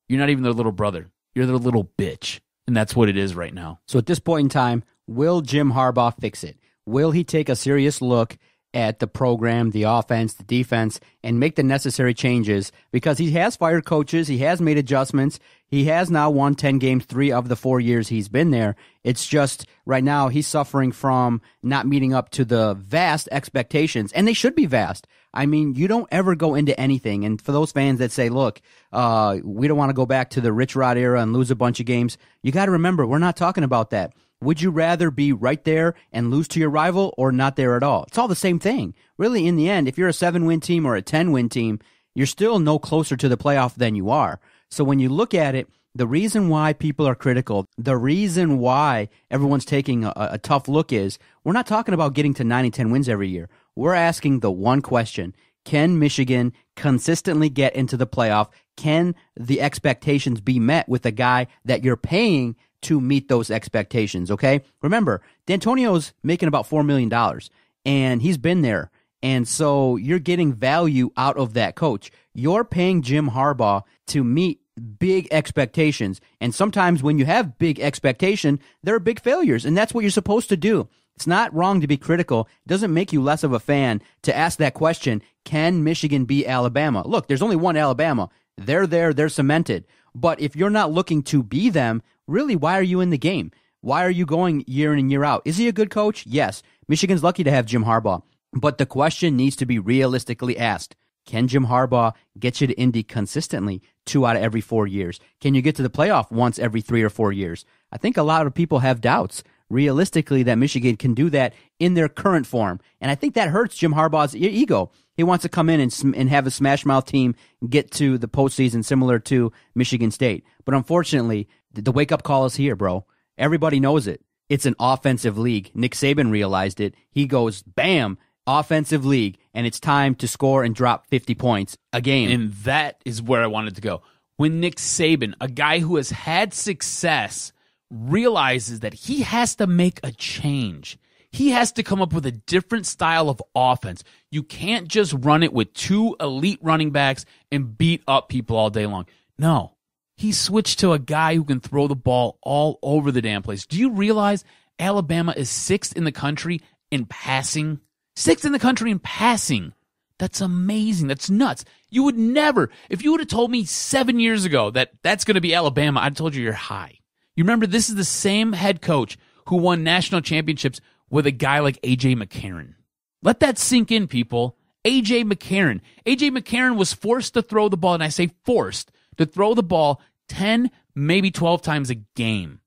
You're not even their little brother. You're their little bitch. And that's what it is right now. So at this point in time, will Jim Harbaugh fix it? Will he take a serious look at the program, the offense, the defense, and make the necessary changes? Because he has fired coaches. He has made adjustments. He has now won 10 games 3 of the 4 years he's been there. It's just right now he's suffering from not meeting up to the vast expectations, and they should be vast. I mean, you don't ever go into anything. And for those fans that say, look, we don't want to go back to the Rich Rod era and lose a bunch of games, you got to remember, we're not talking about that. Would you rather be right there and lose to your rival or not there at all? It's all the same thing. Really, in the end, if you're a 7-win team or a 10-win team, you're still no closer to the playoff than you are. So when you look at it, the reason why people are critical, the reason why everyone's taking a tough look is we're not talking about getting to 9 and 10 wins every year. We're asking the one question: can Michigan consistently get into the playoff? Can the expectations be met with a guy that you're paying to meet those expectations, okay? Remember, D'Antonio's making about $4 million, and he's been there. And so you're getting value out of that coach. You're paying Jim Harbaugh to meet big expectations. And sometimes when you have big expectation, there are big failures, and that's what you're supposed to do. It's not wrong to be critical. It doesn't make you less of a fan to ask that question, can Michigan beat Alabama? Look, there's only one Alabama. They're there, they're cemented. But if you're not looking to be them, really, why are you in the game? Why are you going year in and year out? Is he a good coach? Yes. Michigan's lucky to have Jim Harbaugh. But the question needs to be realistically asked. Can Jim Harbaugh get you to Indy consistently 2 out of every 4 years? Can you get to the playoff once every 3 or 4 years? I think a lot of people have doubts realistically that Michigan can do that in their current form. And I think that hurts Jim Harbaugh's ego. He wants to come in and have a smash mouth team get to the postseason similar to Michigan State. But unfortunately, the wake-up call is here, bro. Everybody knows it. It's an offensive league. Nick Saban realized it. He goes, bam, offensive league, and it's time to score and drop 50 points a game. And that is where I wanted to go. When Nick Saban, a guy who has had success, realizes that he has to make a change. He has to come up with a different style of offense. You can't just run it with 2 elite running backs and beat up people all day long. No. He switched to a guy who can throw the ball all over the damn place. Do you realize Alabama is 6th in the country in passing? 6th in the country in passing. That's amazing. That's nuts. You would never, if you would have told me 7 years ago that that's going to be Alabama, I'd told you you're high. You remember, this is the same head coach who won national championships with a guy like A.J. McCarron. Let that sink in, people. A.J. McCarron. A.J. McCarron was forced to throw the ball, and I say forced, to throw the ball 10, maybe 12 times a game.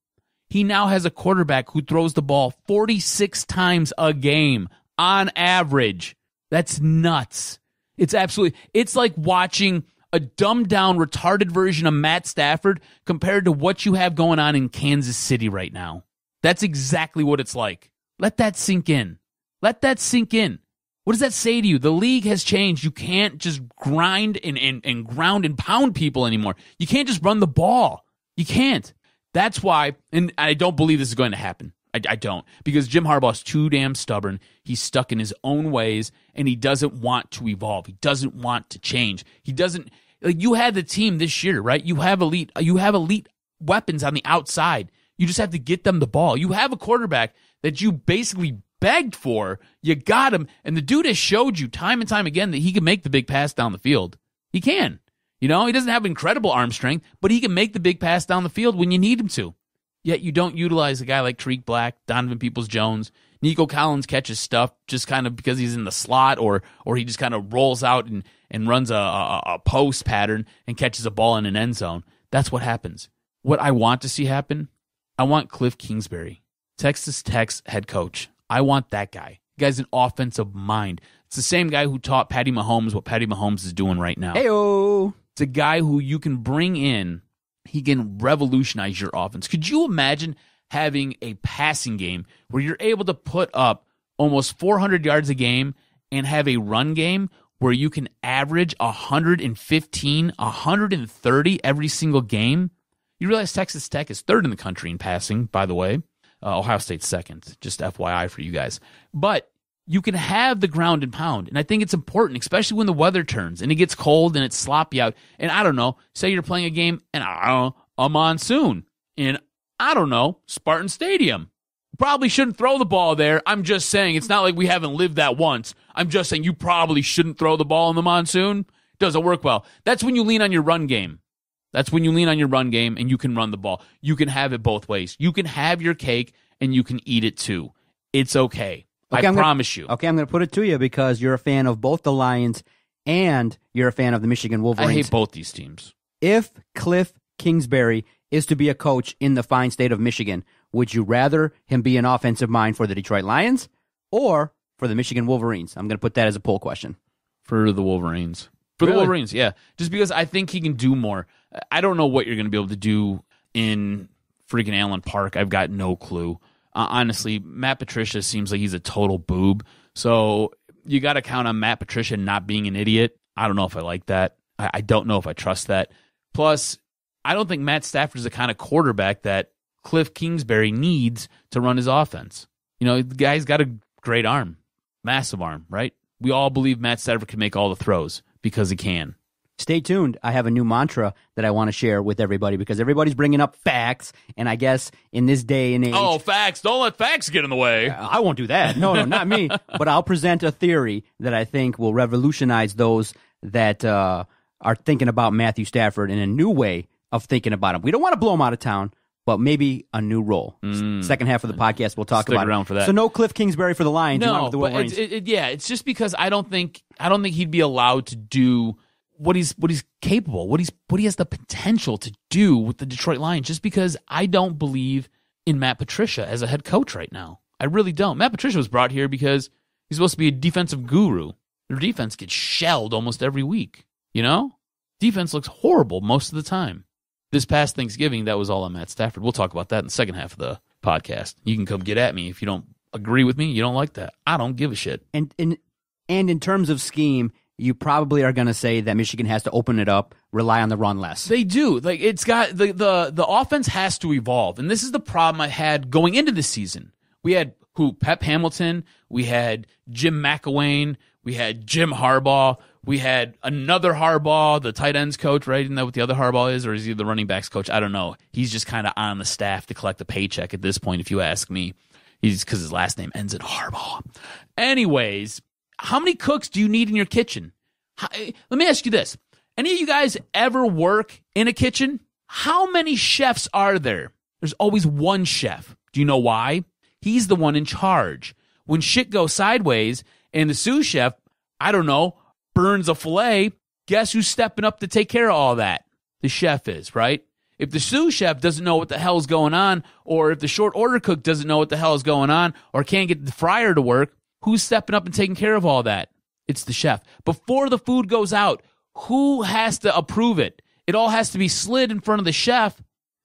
He now has a quarterback who throws the ball 46 times a game on average. That's nuts. It's like watching a dumbed-down, retarded version of Matt Stafford compared to what you have going on in Kansas City right now. That's exactly what it's like. Let that sink in. Let that sink in. What does that say to you? The league has changed. You can't just grind and ground and pound people anymore. You can't just run the ball. You can't. That's why, and I don't believe this is going to happen. I don't. Because Jim Harbaugh's too damn stubborn. He's stuck in his own ways, and he doesn't want to evolve. He doesn't want to change. He doesn't. Like, you had the team this year, right? You have elite weapons on the outside. You just have to get them the ball. You have a quarterback that you basically begged for. You got him, and the dude has showed you time and time again that he can make the big pass down the field. He can. You know, he doesn't have incredible arm strength, but he can make the big pass down the field when you need him to. Yet you don't utilize a guy like Tariq Black, Donovan Peoples-Jones. Nico Collins catches stuff just kind of because he's in the slot, or he just kind of rolls out and runs a post pattern and catches a ball in an end zone. That's what happens. What I want to see happen, I want Cliff Kingsbury, Texas Tech's head coach. I want that guy. The guy's an offensive mind. It's the same guy who taught Patty Mahomes what Patty Mahomes is doing right now. Heyo. It's a guy who you can bring in. He can revolutionize your offense. Could you imagine having a passing game where you're able to put up almost 400 yards a game and have a run game where you can average 115, 130 every single game? You realize Texas Tech is third in the country in passing, by the way. Ohio State's second, just FYI for you guys. But you can have the ground and pound, and I think it's important, especially when the weather turns and it gets cold and it's sloppy out. And I don't know, say you're playing a game and a monsoon in, I don't know, Spartan Stadium. Probably shouldn't throw the ball there. I'm just saying, it's not like we haven't lived that once. I'm just saying you probably shouldn't throw the ball in the monsoon. Doesn't work well. That's when you lean on your run game. That's when you lean on your run game and you can run the ball. You can have it both ways. You can have your cake and you can eat it too. It's okay. I promise you. Okay, I'm going to put it to you because you're a fan of both the Lions and you're a fan of the Michigan Wolverines. I hate both these teams. If Cliff Kingsbury is to be a coach in the fine state of Michigan, would you rather him be an offensive mind for the Detroit Lions or for the Michigan Wolverines? I'm going to put that as a poll question. For the Wolverines. For the Wolverines, yeah. Just because I think he can do more. I don't know what you're going to be able to do in freaking Allen Park. I've got no clue. Honestly, Matt Patricia seems like he's a total boob. So you got to count on Matt Patricia not being an idiot. I don't know if I like that. I don't know if I trust that. Plus, I don't think Matt Stafford is the kind of quarterback that Cliff Kingsbury needs to run his offense. You know, the guy's got a great arm, massive arm, right? We all believe Matt Stafford can make all the throws because he can. Stay tuned. I have a new mantra that I want to share with everybody because everybody's bringing up facts, and I guess in this day and age... Oh, facts. Don't let facts get in the way. I won't do that. No, not me. But I'll present a theory that I think will revolutionize those that are thinking about Matthew Stafford in a new way of thinking about him. We don't want to blow him out of town, but maybe a new role. Second half of the podcast, we'll talk about around for that. So no Cliff Kingsbury for the Lions. No, the but it's just because I don't think he'd be allowed to do what he's capable, what he has the potential to do with the Detroit Lions, just because I don't believe in Matt Patricia as a head coach right now. I really don't. Matt Patricia was brought here because he's supposed to be a defensive guru. Their defense gets shelled almost every week, you know? Defense looks horrible most of the time. This past Thanksgiving, that was all on Matt Stafford. We'll talk about that in the second half of the podcast. You can come get at me if you don't agree with me. You don't like that. I don't give a shit. And in terms of scheme, you probably are going to say that Michigan has to open it up, rely on the run less. They do. Like, it's got the offense has to evolve, and this is the problem I had going into this season. We had Pep Hamilton, we had Jim McElwain, we had Jim Harbaugh, we had another Harbaugh, the tight ends coach, right? Isn't that what the other Harbaugh is, or is he the running backs coach? I don't know. He's just kind of on the staff to collect a paycheck at this point, if you ask me. He's because his last name ends in Harbaugh. Anyways. How many cooks do you need in your kitchen? Let me ask you this. Any of you guys ever work in a kitchen? How many chefs are there? There's always one chef. Do you know why? He's the one in charge. When shit goes sideways and the sous chef, I don't know, burns a filet, guess who's stepping up to take care of all that? The chef is, right? If the sous chef doesn't know what the hell's going on, or if the short order cook doesn't know what the hell is going on, or can't get the fryer to work, who's stepping up and taking care of all that? It's the chef. Before the food goes out, who has to approve it? It all has to be slid in front of the chef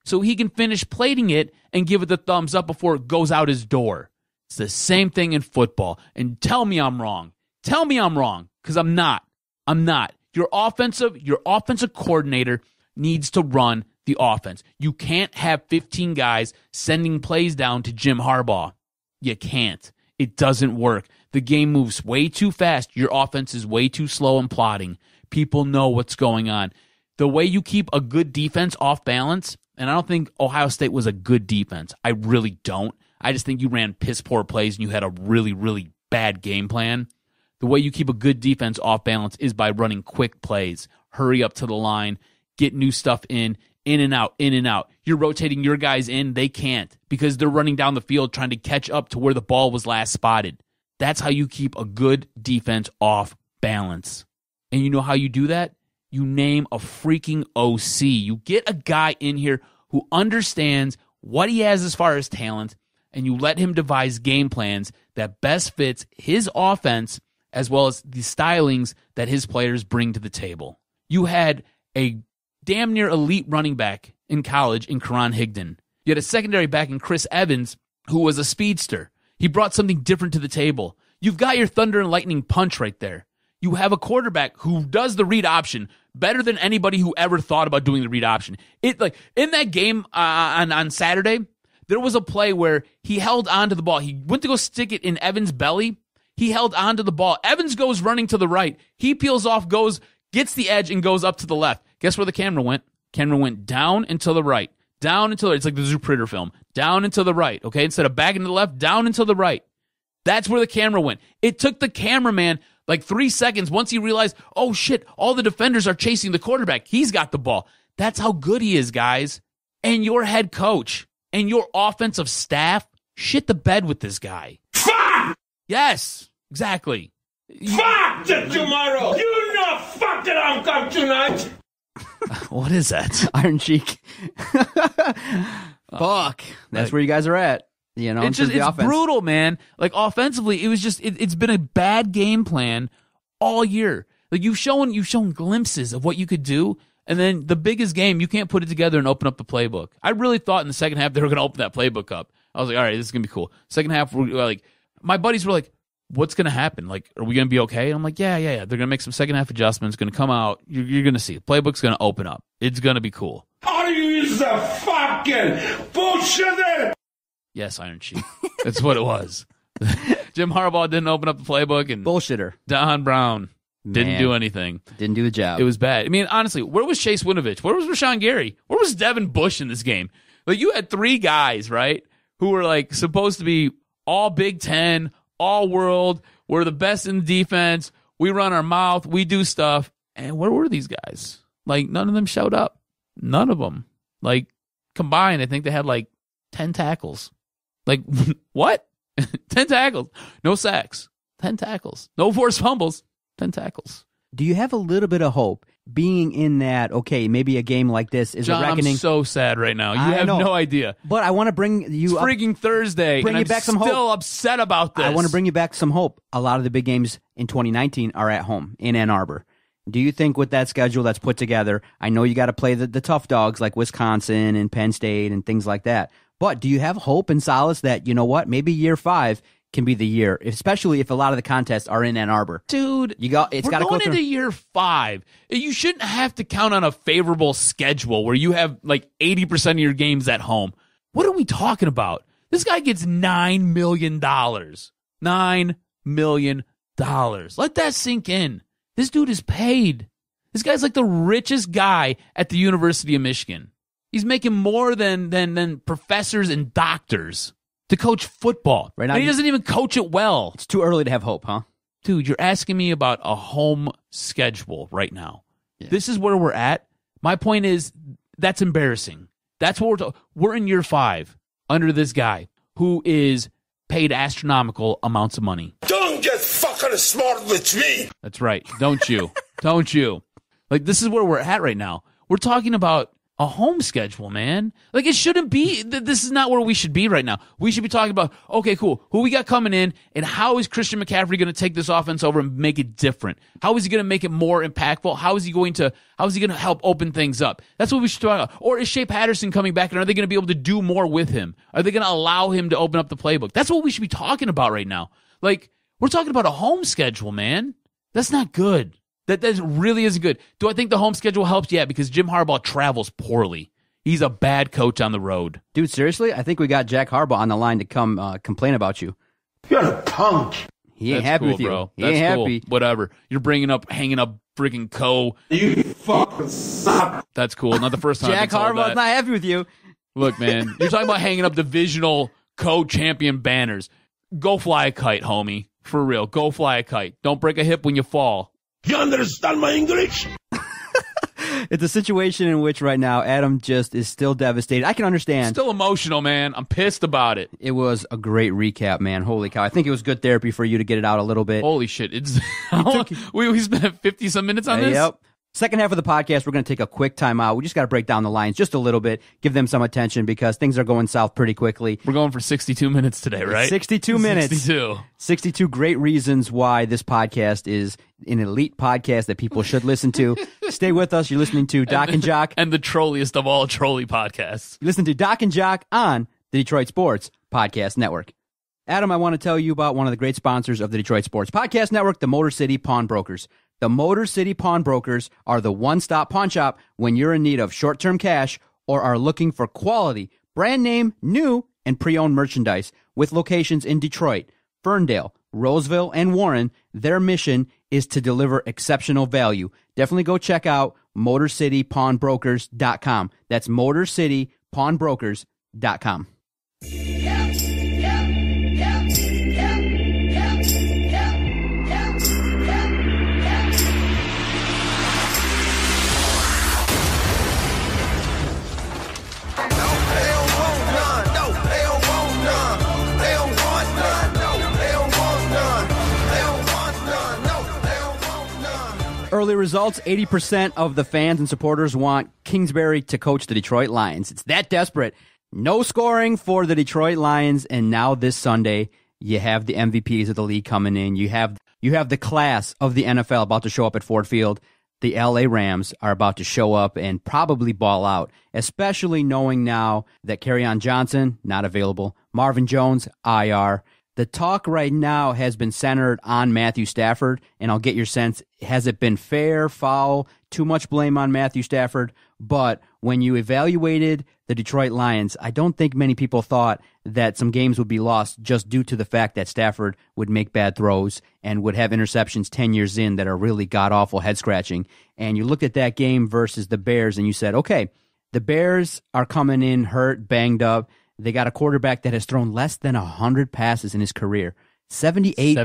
so he can finish plating it and give it the thumbs up before it goes out his door. It's the same thing in football. And tell me I'm wrong. Tell me I'm wrong, because I'm not. I'm not. Your offensive coordinator needs to run the offense. You can't have 15 guys sending plays down to Jim Harbaugh. You can't. It doesn't work. The game moves way too fast. Your offense is way too slow and plodding. People know what's going on. The way you keep a good defense off balance, and I don't think Ohio State was a good defense. I really don't. I just think you ran piss-poor plays and you had a really, really bad game plan. The way you keep a good defense off balance is by running quick plays. Hurry up to the line. Get new stuff in and out, in and out. You're rotating your guys in. They can't because they're running down the field trying to catch up to where the ball was last spotted. That's how you keep a good defense off balance. And you know how you do that? You name a freaking OC. You get a guy in here who understands what he has as far as talent, and you let him devise game plans that best fits his offense as well as the stylings that his players bring to the table. You had a damn near elite running back in college in Karan Higdon. You had a secondary back in Chris Evans who was a speedster. He brought something different to the table. You've got your thunder and lightning punch right there. You have a quarterback who does the read option better than anybody who ever thought about doing the read option. In that game on Saturday, there was a play where he held onto the ball. He went to go stick it in Evans' belly. He held onto the ball. Evans goes running to the right. He peels off, gets the edge, and goes up to the left. Guess where the camera went? Camera went down and to the right. Down and to the right. It's like the Zooprinter film. Down and to the right, okay? Instead of back and to the left, down and to the right. That's where the camera went. It took the cameraman like 3 seconds once he realized, oh shit, all the defenders are chasing the quarterback. He's got the ball. That's how good he is, guys. And your head coach and your offensive staff shit the bed with this guy. Fuck! Yes, exactly. Fuck tomorrow! You know fuck that I'm come tonight! What is that? Iron Cheek. Fuck. That's where you guys are at. You know, it's brutal, man. Like offensively, it was just it's been a bad game plan all year. Like you've shown glimpses of what you could do, and then the biggest game, you can't put it together and open up the playbook. I really thought in the second half they were going to open that playbook up. I was like, all right, this is going to be cool. Second half, we're like, my buddies were like, what's going to happen? Like, are we going to be okay? And I'm like, yeah. They're going to make some second half adjustments. Going to come out. You're going to see. The playbook's going to open up. It's going to be cool. Are you the fucking bullshitter? Yes, Iron Cheek. That's what it was. Jim Harbaugh didn't open up the playbook, and bullshitter. Don Brown didn't do anything. Didn't do the job. It was bad. I mean, honestly, where was Chase Winovich? Where was Rashawn Gary? Where was Devin Bush in this game? Like, you had three guys, right, who were like supposed to be all Big Ten, all world. We're the best in defense. We run our mouth. We do stuff. And where were these guys? Like, none of them showed up. None of them. Like, combined, I think they had like 10 tackles. Like, what? 10 tackles. No sacks. 10 tackles. No forced fumbles. 10 tackles. Do you have a little bit of hope being in that, okay, maybe a game like this is John, a reckoning? I'm so sad right now. You have no idea. But I want to bring you it's freaking Thursday, bring and you back some I'm still hope. upset about this. I want to bring you back some hope. A lot of the big games in 2019 are at home in Ann Arbor. Do you think with that schedule that's put together, I know you got to play the tough dogs like Wisconsin and Penn State and things like that, but do you have hope and solace that, you know what, maybe year 5 can be the year, especially if a lot of the contests are in Ann Arbor? Dude, it's got to go going through. into year 5. You shouldn't have to count on a favorable schedule where you have like 80% of your games at home. What are we talking about? This guy gets $9 million. $9 million. Let that sink in. This dude is paid. This guy's like the richest guy at the University of Michigan. He's making more than professors and doctors to coach football. Right now, and he doesn't even coach it well. It's too early to have hope, huh? Dude, you're asking me about a home schedule right now. Yeah. This is where we're at. My point is, that's embarrassing. That's what we're in year 5 under this guy who is paid astronomical amounts of money. Don't get fucking smart with me. That's right. Don't you? Don't you? Like, this is where we're at right now. We're talking about a home schedule, man. Like, it shouldn't be. This is not where we should be right now. We should be talking about, okay, cool, who we got coming in, and how is Christian McCaffrey going to take this offense over and make it different? How is he going to make it more impactful? How is he going to help open things up? That's what we should talk about. Or is Shea Patterson coming back, and are they going to be able to do more with him? Are they going to allow him to open up the playbook? That's what we should be talking about right now. Like, we're talking about a home schedule, man. That's not good. That really isn't good. Do I think the home schedule helps? Yeah, because Jim Harbaugh travels poorly. He's a bad coach on the road. Dude, seriously? I think we got Jack Harbaugh on the line to come complain about you. You're a punk. He ain't happy cool, with you. Bro. He ain't happy. Whatever. You're hanging up freaking Co. You fucking suck. That's cool. Not the first time. Jack Harbaugh's not happy with you. Look, man, you're talking about hanging up divisional co-champion banners. Go fly a kite, homie. For real. Go fly a kite. Don't break a hip when you fall. You understand my English? It's a situation in which right now Adam just is still devastated. I can understand. Still emotional, man. I'm pissed about it. It was a great recap, man. Holy cow. I think it was good therapy for you to get it out a little bit. Holy shit. We spent 50-some minutes on this? Yep. Second half of the podcast, we're going to take a quick time out. We just got to break down the lines just a little bit, give them some attention because things are going south pretty quickly. We're going for 62 minutes today, right? 62 minutes. 62 great reasons why this podcast is an elite podcast that people should listen to. Stay with us. You're listening to Doc and Jock. And the trolliest of all trolley podcasts. Listen to Doc and Jock on the Detroit Sports Podcast Network. Adam, I want to tell you about one of the great sponsors of the Detroit Sports Podcast Network, the Motor City Pawnbrokers. The Motor City Pawnbrokers are the one-stop pawn shop when you're in need of short-term cash or are looking for quality, brand name, new, and pre-owned merchandise. With locations in Detroit, Ferndale, Roseville, and Warren, their mission is to deliver exceptional value. Definitely go check out MotorCityPawnbrokers.com. That's MotorCityPawnbrokers.com. Early results, 80% of the fans and supporters want Kingsbury to coach the Detroit Lions. It's that desperate. No scoring for the Detroit Lions, and now this Sunday, you have the MVPs of the league coming in. You have the class of the NFL about to show up at Ford Field. The LA Rams are about to show up and probably ball out, especially knowing now that Kerryon Johnson, not available, Marvin Jones, IR. The talk right now has been centered on Matthew Stafford, and I'll get your sense. Has it been fair, foul, too much blame on Matthew Stafford? But when you evaluated the Detroit Lions, I don't think many people thought that some games would be lost just due to the fact that Stafford would make bad throws and would have interceptions 10 years in that are really god-awful, head-scratching. And you looked at that game versus the Bears, and you said, okay, the Bears are coming in hurt, banged up. They got a quarterback that has thrown less than 100 passes in his career. 78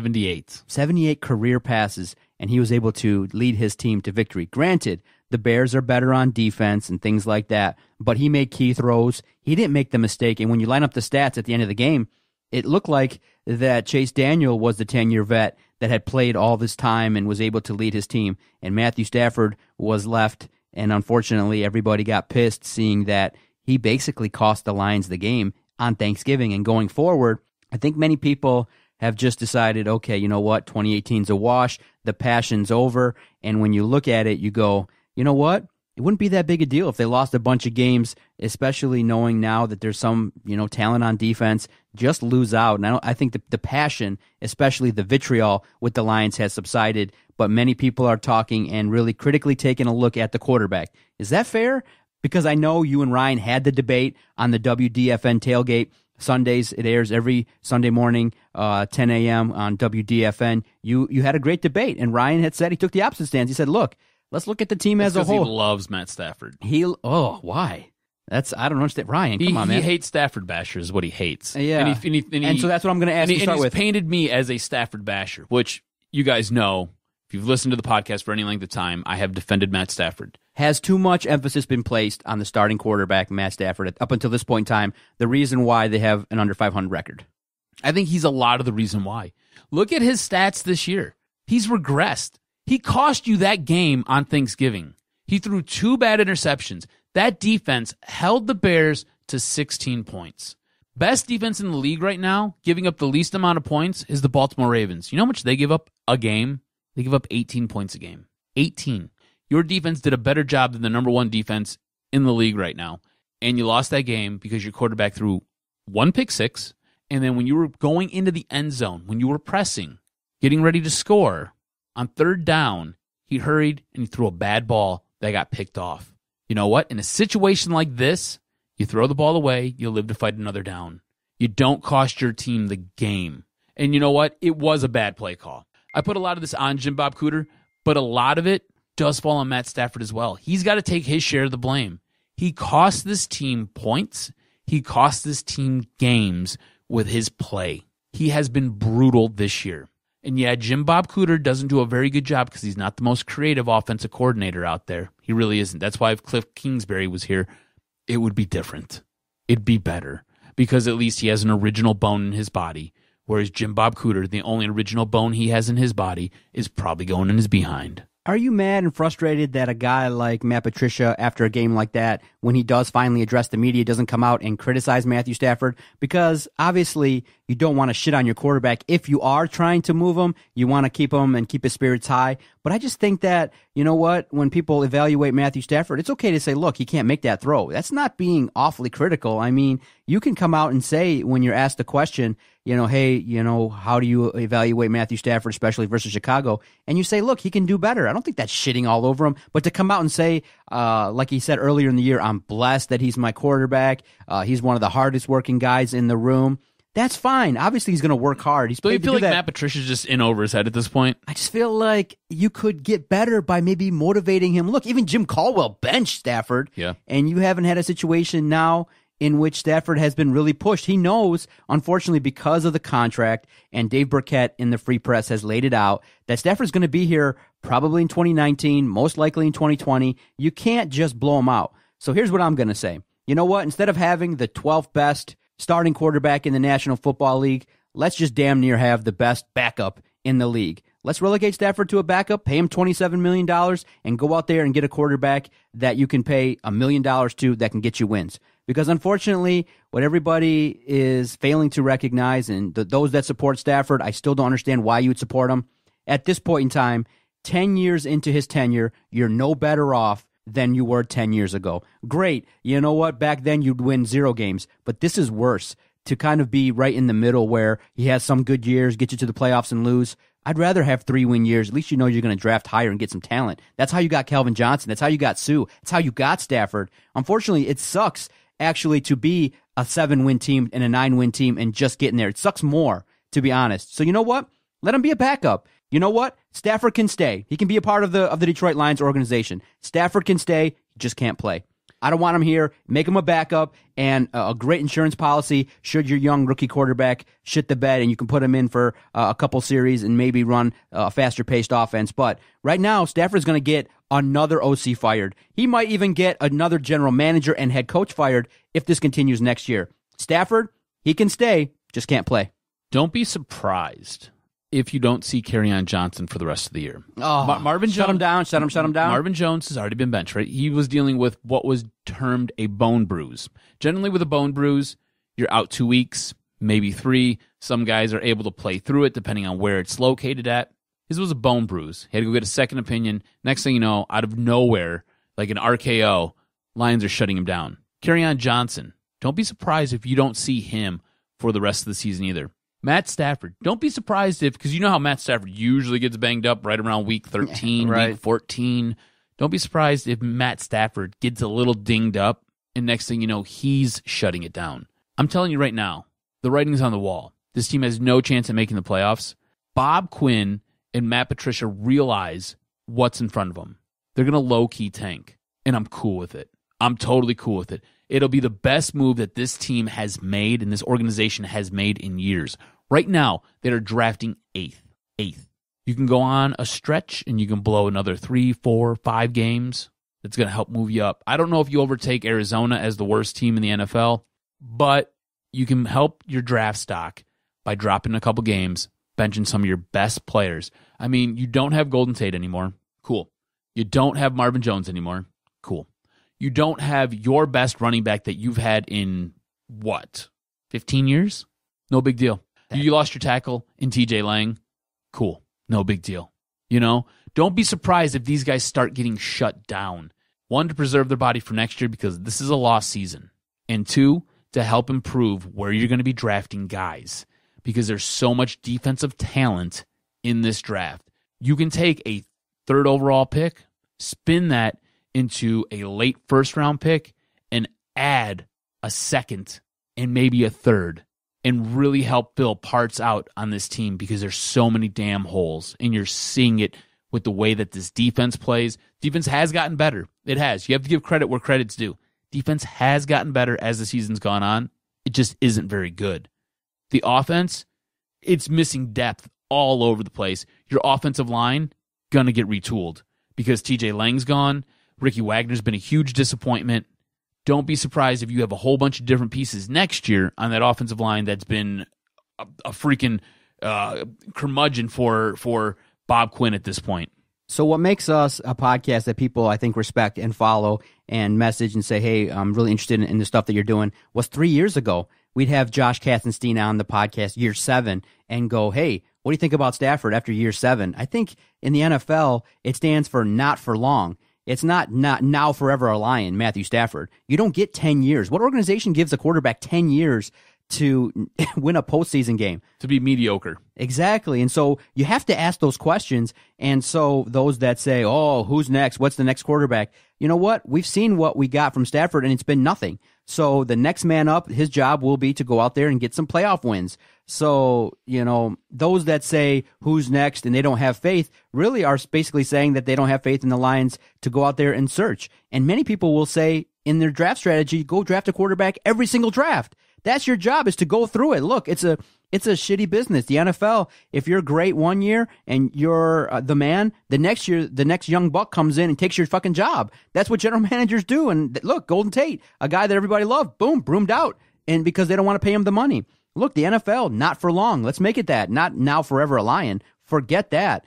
career passes, and he was able to lead his team to victory. Granted, the Bears are better on defense and things like that, but he made key throws. He didn't make the mistake, and when you line up the stats at the end of the game, it looked like that Chase Daniel was the 10-year vet that had played all this time and was able to lead his team, and Matthew Stafford was left, and unfortunately everybody got pissed seeing that he basically cost the Lions the game on Thanksgiving. And going forward, I think many people have just decided, okay, you know what, 2018's a wash, the passion's over, and when you look at it, you go, you know what, it wouldn't be that big a deal if they lost a bunch of games, especially knowing now that there's some, talent on defense. Just lose out. And I think the passion, especially the vitriol with the Lions, has subsided, but many people are talking and really critically taking a look at the quarterback. Is that fair? Because I know you and Ryan had the debate on the WDFN tailgate. Sundays, it airs every Sunday morning, 10 a.m. on WDFN. You had a great debate, and Ryan had said he took the opposite stance. He said, look, let's look at the team as a whole. He loves Matt Stafford. Why? I don't understand. Ryan, come on, man. He hates Stafford bashers is what he hates. Yeah. And so that's what I'm going to ask you to start with. He's painted me as a Stafford basher, which you guys know, if you've listened to the podcast for any length of time, I have defended Matt Stafford. Has too much emphasis been placed on the starting quarterback, Matt Stafford, up until this point in time, the reason why they have an under 500 record? I think he's a lot of the reason why. Look at his stats this year. He's regressed. He cost you that game on Thanksgiving. He threw 2 bad interceptions. That defense held the Bears to 16 points. Best defense in the league right now, giving up the least amount of points, is the Baltimore Ravens. You know how much they give up a game? They give up 18 points a game. 18. Your defense did a better job than the number one defense in the league right now. And you lost that game because your quarterback threw one pick six. And then when you were going into the end zone, when you were pressing, getting ready to score, on third down, he hurried and he threw a bad ball that got picked off. You know what? In a situation like this, you throw the ball away, you live to fight another down. You don't cost your team the game. And you know what? It was a bad play call. I put a lot of this on Jim Bob Cooter, but a lot of it does fall on Matt Stafford as well. He's got to take his share of the blame. He cost this team points. He cost this team games with his play. He has been brutal this year. And yeah, Jim Bob Cooter doesn't do a very good job because he's not the most creative offensive coordinator out there. He really isn't. That's why if Cliff Kingsbury was here, it would be different. It'd be better because at least he has an original bone in his body, whereas Jim Bob Cooter, the only original bone he has in his body is probably going in his behind. Are you mad and frustrated that a guy like Matt Patricia, after a game like that, when he does finally address the media, doesn't come out and criticize Matthew Stafford? Because obviously you don't want to shit on your quarterback. If you are trying to move him, you want to keep him and keep his spirits high. But I just think that, you know what, when people evaluate Matthew Stafford, it's okay to say, look, he can't make that throw. That's not being awfully critical. I mean, you can come out and say when you're asked the question, you know, hey, you know, how do you evaluate Matthew Stafford, especially versus Chicago? And you say, look, he can do better. I don't think that's shitting all over him. But to come out and say, like he said earlier in the year, I'm blessed that he's my quarterback. He's one of the hardest working guys in the room. That's fine. Obviously, he's going to work hard. He's Don't you paid to feel do like that. Matt Patricia's just in over his head at this point? I just feel like you could get better by maybe motivating him. Look, even Jim Caldwell benched Stafford. Yeah. And you haven't had a situation now in which Stafford has been really pushed. He knows, unfortunately, because of the contract, and Dave Burkett in the Free Press has laid it out, that Stafford's going to be here probably in 2019, most likely in 2020. You can't just blow him out. So here's what I'm going to say. You know what? Instead of having the 12th best starting quarterback in the National Football League, let's just damn near have the best backup in the league. Let's relegate Stafford to a backup, pay him $27 million, and go out there and get a quarterback that you can pay $1 million to that can get you wins. Because unfortunately, what everybody is failing to recognize, and those that support Stafford, I still don't understand why you would support him. At this point in time, 10 years into his tenure, you're no better off than you were 10 years ago. Great. You know what? Back then you'd win 0 games, but this is worse. To kind of be right in the middle where he has some good years, get you to the playoffs and lose. I'd rather have 3-win years. At least you know you're going to draft higher and get some talent. That's how you got Calvin Johnson. That's how you got Sue. That's how you got Stafford. Unfortunately, it sucks actually to be a 7-win team and a 9-win team and just getting there. It sucks more, to be honest. So you know what? Let him be a backup. You know what? Stafford can stay. He can be a part of the Detroit Lions organization. Stafford can stay. He just can't play. I don't want him here. Make him a backup and a great insurance policy should your young rookie quarterback shit the bed, and you can put him in for a couple series and maybe run a faster-paced offense. But right now, Stafford's going to get another OC fired. He might even get another general manager and head coach fired if this continues next year. Stafford, he can stay, just can't play. Don't be surprised if you don't see Kerryon Johnson for the rest of the year. Oh, Marvin shut him down. Marvin Jones has already been benched, right? He was dealing with what was termed a bone bruise. Generally with a bone bruise, you're out 2 weeks, maybe 3. Some guys are able to play through it depending on where it's located at. His was a bone bruise. He had to go get a second opinion. Next thing you know, out of nowhere, like an RKO, Lions are shutting him down. Kerryon Johnson, don't be surprised if you don't see him for the rest of the season either. Matt Stafford, don't be surprised if, because you know how Matt Stafford usually gets banged up right around week 13, right. Week 14. Don't be surprised if Matt Stafford gets a little dinged up, and next thing you know, he's shutting it down. I'm telling you right now, the writing's on the wall. This team has no chance at making the playoffs. Bob Quinn and Matt Patricia realize what's in front of them. They're going to low-key tank, and I'm cool with it. I'm totally cool with it. It'll be the best move that this team has made and this organization has made in years. Right now, they're drafting 8th. You can go on a stretch and you can blow another 3, 4, 5 games. That's going to help move you up. I don't know if you overtake Arizona as the worst team in the NFL, but you can help your draft stock by dropping a couple games, benching some of your best players. I mean, you don't have Golden Tate anymore. Cool. You don't have Marvin Jones anymore. Cool. You don't have your best running back that you've had in, 15 years? No big deal. You lost your tackle in TJ Lang. Cool. No big deal. Don't be surprised if these guys start getting shut down. 1, to preserve their body for next year because this is a lost season. And 2, to help improve where you're going to be drafting guys because there's so much defensive talent in this draft. You can take a 3rd overall pick, spin that into a late 1st round pick, and add a 2nd and maybe a 3rd and really help fill parts out on this team because there's so many damn holes, and you're seeing it with the way that this defense plays. Defense has gotten better. It has. You have to give credit where credit's due. Defense has gotten better as the season's gone on. It just isn't very good. The offense, it's missing depth all over the place. Your offensive line, going to get retooled because TJ Lang's gone. Ricky Wagner's been a huge disappointment. Don't be surprised if you have a whole bunch of different pieces next year on that offensive line that's been a freaking curmudgeon for Bob Quinn at this point. So what makes us a podcast that people, I think, respect and follow and message and say, hey, I'm really interested in the stuff that you're doing, was 3 years ago. We'd have Josh Katzenstein on the podcast year 7 and go, hey, what do you think about Stafford after year 7? I think in the NFL, it stands for not for long. It's not now forever a Lion, Matthew Stafford. You don't get 10 years. What organization gives a quarterback 10 years to win a postseason game? To be mediocre. Exactly. And so you have to ask those questions. And so those that say, oh, who's next? What's the next quarterback? You know what? We've seen what we got from Stafford, and it's been nothing. So the next man up, his job will be to go out there and get some playoff wins. So, those that say who's next and they don't have faith really are basically saying that they don't have faith in the Lions to go out there and search. And many people will say in their draft strategy, go draft a quarterback every single draft. That's your job, is to go through it. Look, it's a shitty business. The NFL, if you're great one year and you're the man, the next year, the next young buck comes in and takes your fucking job. That's what general managers do. And look, Golden Tate, a guy that everybody loved, boom, broomed out. And because they don't want to pay him the money. Look, the NFL, not for long. Let's make it that. Not now forever a Lion. Forget that.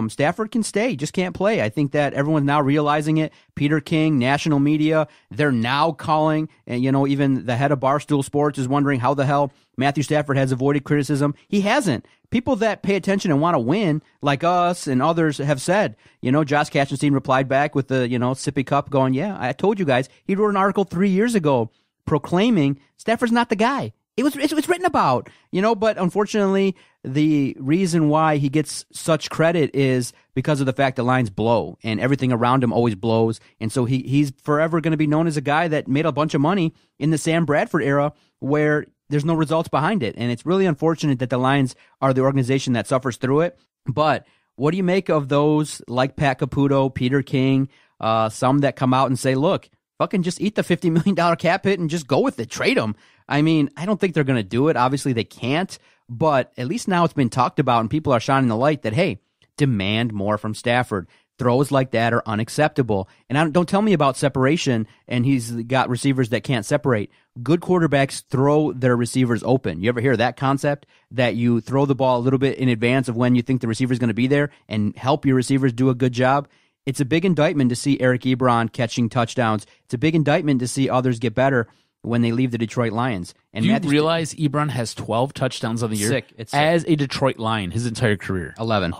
Stafford can stay, just can't play. I think that everyone's now realizing it. Peter King, national media, they're now calling, and even the head of Barstool Sports is wondering how the hell Matthew Stafford has avoided criticism. He hasn't. People that pay attention and want to win, like us and others, have said, Josh Katzenstein replied back with the, sippy cup going, yeah, I told you guys. He wrote an article 3 years ago proclaiming Stafford's not the guy. It's written about, but unfortunately, the reason why he gets such credit is because of the fact that lines blow and everything around him always blows. And so he's forever going to be known as a guy that made a bunch of money in the Sam Bradford era where there's no results behind it. And it's really unfortunate that the Lions are the organization that suffers through it. But what do you make of those like Pat Caputo, Peter King, some that come out and say, look, fucking just eat the $50 million cap hit and just go with it, trade them? I mean, I don't think they're going to do it. Obviously, they can't. But at least now it's been talked about and people are shining the light that, hey, demand more from Stafford. Throws like that are unacceptable. And don't tell me about separation and he's got receivers that can't separate. Good quarterbacks throw their receivers open. You ever hear that concept? That you throw the ball a little bit in advance of when you think the receiver's going to be there and help your receivers do a good job? It's a big indictment to see Eric Ebron catching touchdowns. It's a big indictment to see others get better when they leave the Detroit Lions. And do you realize Ebron has 12 touchdowns on the year? It's sick. As a Detroit Lion, his entire career. 11.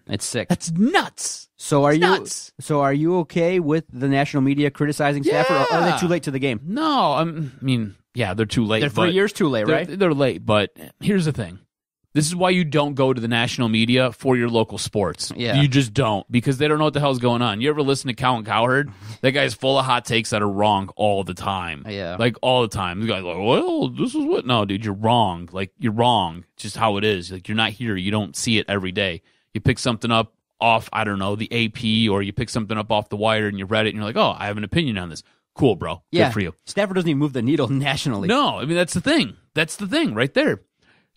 It's sick. That's nuts. So are you okay with the national media criticizing Stafford, or are they too late to the game? No, I mean, yeah, they're too late. They're 3 years too late, right? They're late, but here's the thing. This is why you don't go to the national media for your local sports. Yeah. You just don't, because they don't know what the hell's going on. You ever listen to Colin Cowherd? That guy's full of hot takes that are wrong all the time. Yeah. Like, all the time. The guy's like, well, this is what... No, dude, you're wrong. Like, you're wrong. It's just how it is. Like, you're not here. You don't see it every day. You pick something up off, I don't know, the AP, or you pick something up off the wire and you read it and you're like, oh, I have an opinion on this. Cool, bro. Yeah. Good for you. Stafford doesn't even move the needle nationally. No, I mean, that's the thing. That's the thing right there.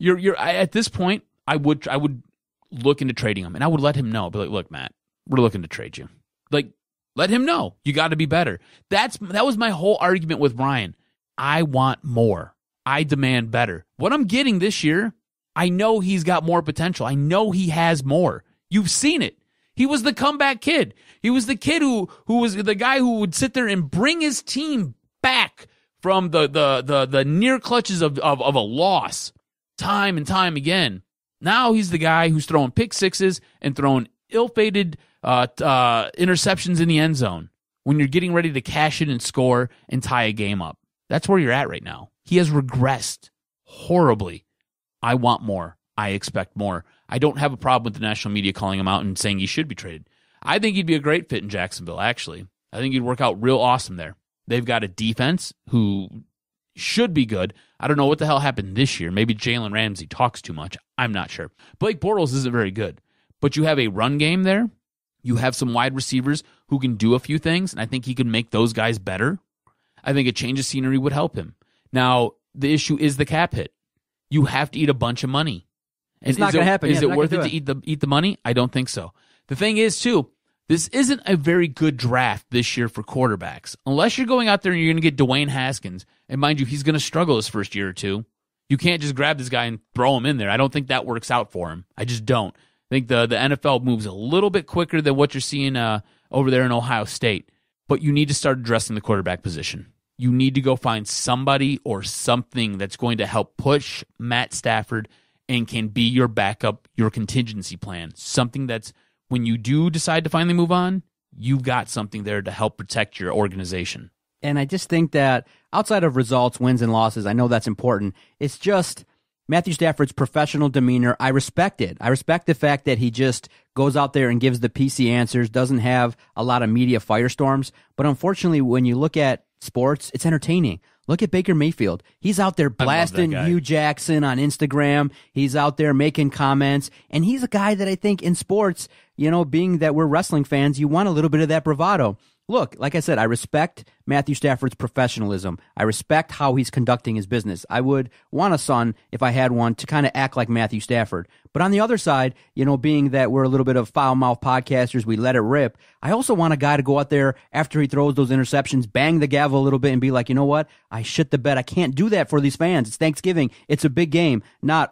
You're at this point, I would look into trading him, and I would let him know. Be like, look, Matt, we're looking to trade you. Like, let him know. You got to be better. That was my whole argument with Brian. I want more. I demand better. What I'm getting this year, I know he's got more potential. I know he has more. You've seen it. He was the comeback kid. He was the kid who was the guy who would sit there and bring his team back from the near clutches of a loss time and time again. Now he's the guy who's throwing pick sixes and throwing ill-fated interceptions in the end zone when you're getting ready to cash in and score and tie a game up. That's where you're at right now. He has regressed horribly. I want more. I expect more. I don't have a problem with the national media calling him out and saying he should be traded. I think he'd be a great fit in Jacksonville, actually. I think he'd work out real awesome there. They've got a defense who should be good. I don't know what the hell happened this year. Maybe Jalen Ramsey talks too much. I'm not sure. Blake Bortles isn't very good. But you have a run game there. You have some wide receivers who can do a few things, and I think he can make those guys better. I think a change of scenery would help him. Now, the issue is the cap hit. You have to eat a bunch of money. And it's not going to happen. Is it worth it to eat the money? I don't think so. The thing is, too, this isn't a very good draft this year for quarterbacks. Unless you're going out there and you're going to get Dwayne Haskins, and mind you, he's going to struggle his first year or two. You can't just grab this guy and throw him in there. I don't think that works out for him. I just don't. I think the NFL moves a little bit quicker than what you're seeing over there in Ohio State. But you need to start addressing the quarterback position. You need to go find somebody or something that's going to help push Matt Stafford and can be your backup, your contingency plan. Something that's, when you do decide to finally move on, you've got something there to help protect your organization. And I just think that outside of results, wins, and losses, I know that's important. It's just Matthew Stafford's professional demeanor. I respect it. I respect the fact that he just goes out there and gives the PC answers, doesn't have a lot of media firestorms. But unfortunately, when you look at sports, it's entertaining. Look at Baker Mayfield. He's out there blasting Hugh Jackson on Instagram. He's out there making comments. And he's a guy that I think in sports, being that we're wrestling fans, you want a little bit of that bravado. Look, like I said, I respect Matthew Stafford's professionalism. I respect how he's conducting his business. I would want a son, if I had one, to kind of act like Matthew Stafford. But on the other side, being that we're a little bit of foul-mouthed podcasters, we let it rip. I also want a guy to go out there after he throws those interceptions, bang the gavel a little bit and be like, you know what? I shit the bed. I can't do that for these fans. It's Thanksgiving. It's a big game. Not,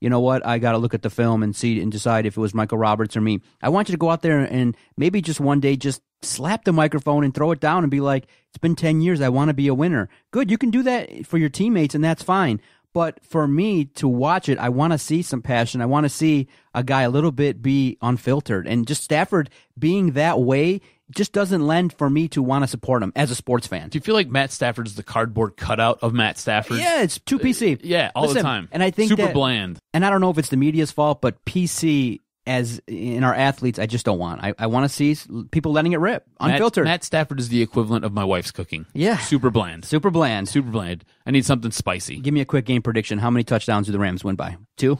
you know what? I got to look at the film and see and decide if it was Michael Roberts or me. I want you to go out there and maybe just one day just slap the microphone and throw it down and be like, it's been 10 years. I want to be a winner. Good. You can do that for your teammates, and that's fine. But for me to watch it, I want to see some passion. I want to see a guy a little bit be unfiltered. And just Stafford being that way just doesn't lend for me to want to support him as a sports fan. Do you feel like Matt Stafford is the cardboard cutout of Matt Stafford? Yeah, it's too PC. All the time. And I think super bland. And I don't know if it's the media's fault, but PC as in our athletes, I just don't want. I want to see people letting it rip, unfiltered. Matt Stafford is the equivalent of my wife's cooking. Yeah. Super bland. Super bland. Super bland. I need something spicy. Give me a quick game prediction. How many touchdowns do the Rams win by? 2?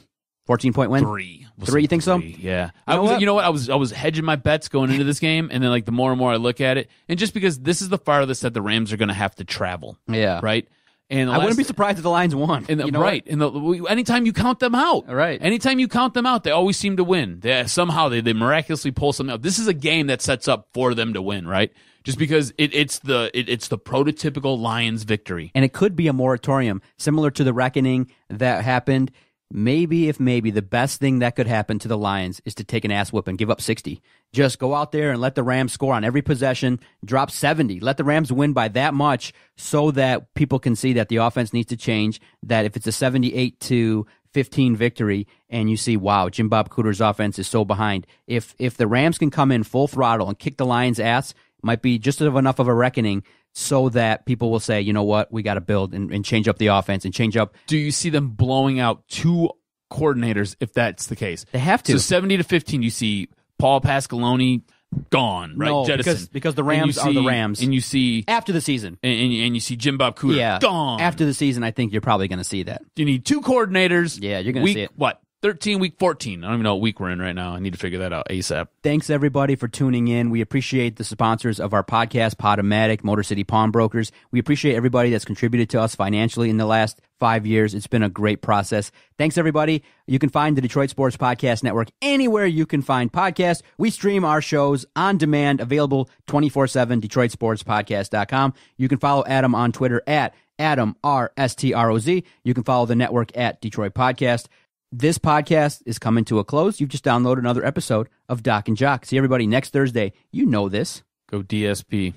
14-point win? 3. You think so? Yeah. I was hedging my bets going into this game, and then the more and more I look at it, and just because this is the farthest that the Rams are going to have to travel. Yeah. Right? And I wouldn't be surprised if the Lions won. Anytime you count them out. Right. Anytime you count them out, they always seem to win. Somehow they miraculously pull something out. This is a game that sets up for them to win, right? Just because it's the prototypical Lions victory. And it could be a moratorium, similar to the reckoning that happened. Maybe the best thing that could happen to the Lions is to take an ass whoop and give up 60. Just go out there and let the Rams score on every possession, drop 70. Let the Rams win by that much so that people can see that the offense needs to change, that if it's a 78-15 victory and you see, wow, Jim Bob Cooter's offense is so behind. If the Rams can come in full throttle and kick the Lions' ass, it might be just enough of a reckoning so that people will say, you know what, we got to build and change up the offense and change up. Do you see them blowing out 2 coordinators if that's the case? They have to. So 70-15, you see Paul Pasqualoni gone, right? No, Jettison. because the Rams are the Rams. And you see... After the season. And you see Jim Bob Cooter gone. After the season, I think you're probably going to see that. You need 2 coordinators. Yeah, you're going to see it. What? 13, week 14. I don't even know what week we're in right now. I need to figure that out ASAP. Thanks, everybody, for tuning in. We appreciate the sponsors of our podcast, Podomatic, Motor City Pawnbrokers. We appreciate everybody that's contributed to us financially in the last 5 years. It's been a great process. Thanks, everybody. You can find the Detroit Sports Podcast Network anywhere you can find podcasts. We stream our shows on demand, available 24/7, DetroitSportsPodcast.com. You can follow Adam on Twitter at AdamRSTROZ. You can follow the network at Detroit Podcast. this podcast is coming to a close. You've just downloaded another episode of Doc and Jock. See everybody next Thursday. You know this. Go DSP.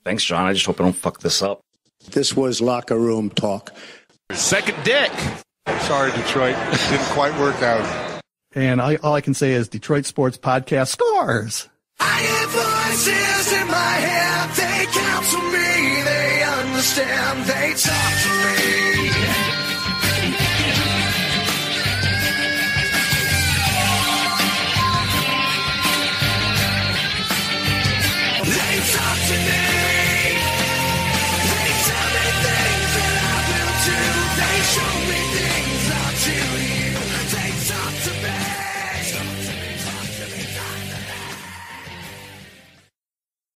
Thanks, John. I just hope I don't fuck this up. This was locker room talk. Second dick. Sorry, Detroit. Didn't quite work out. And all I can say is Detroit Sports Podcast scores. I hear voices in my head. They counsel me. They understand. They talk to me. They talk to me.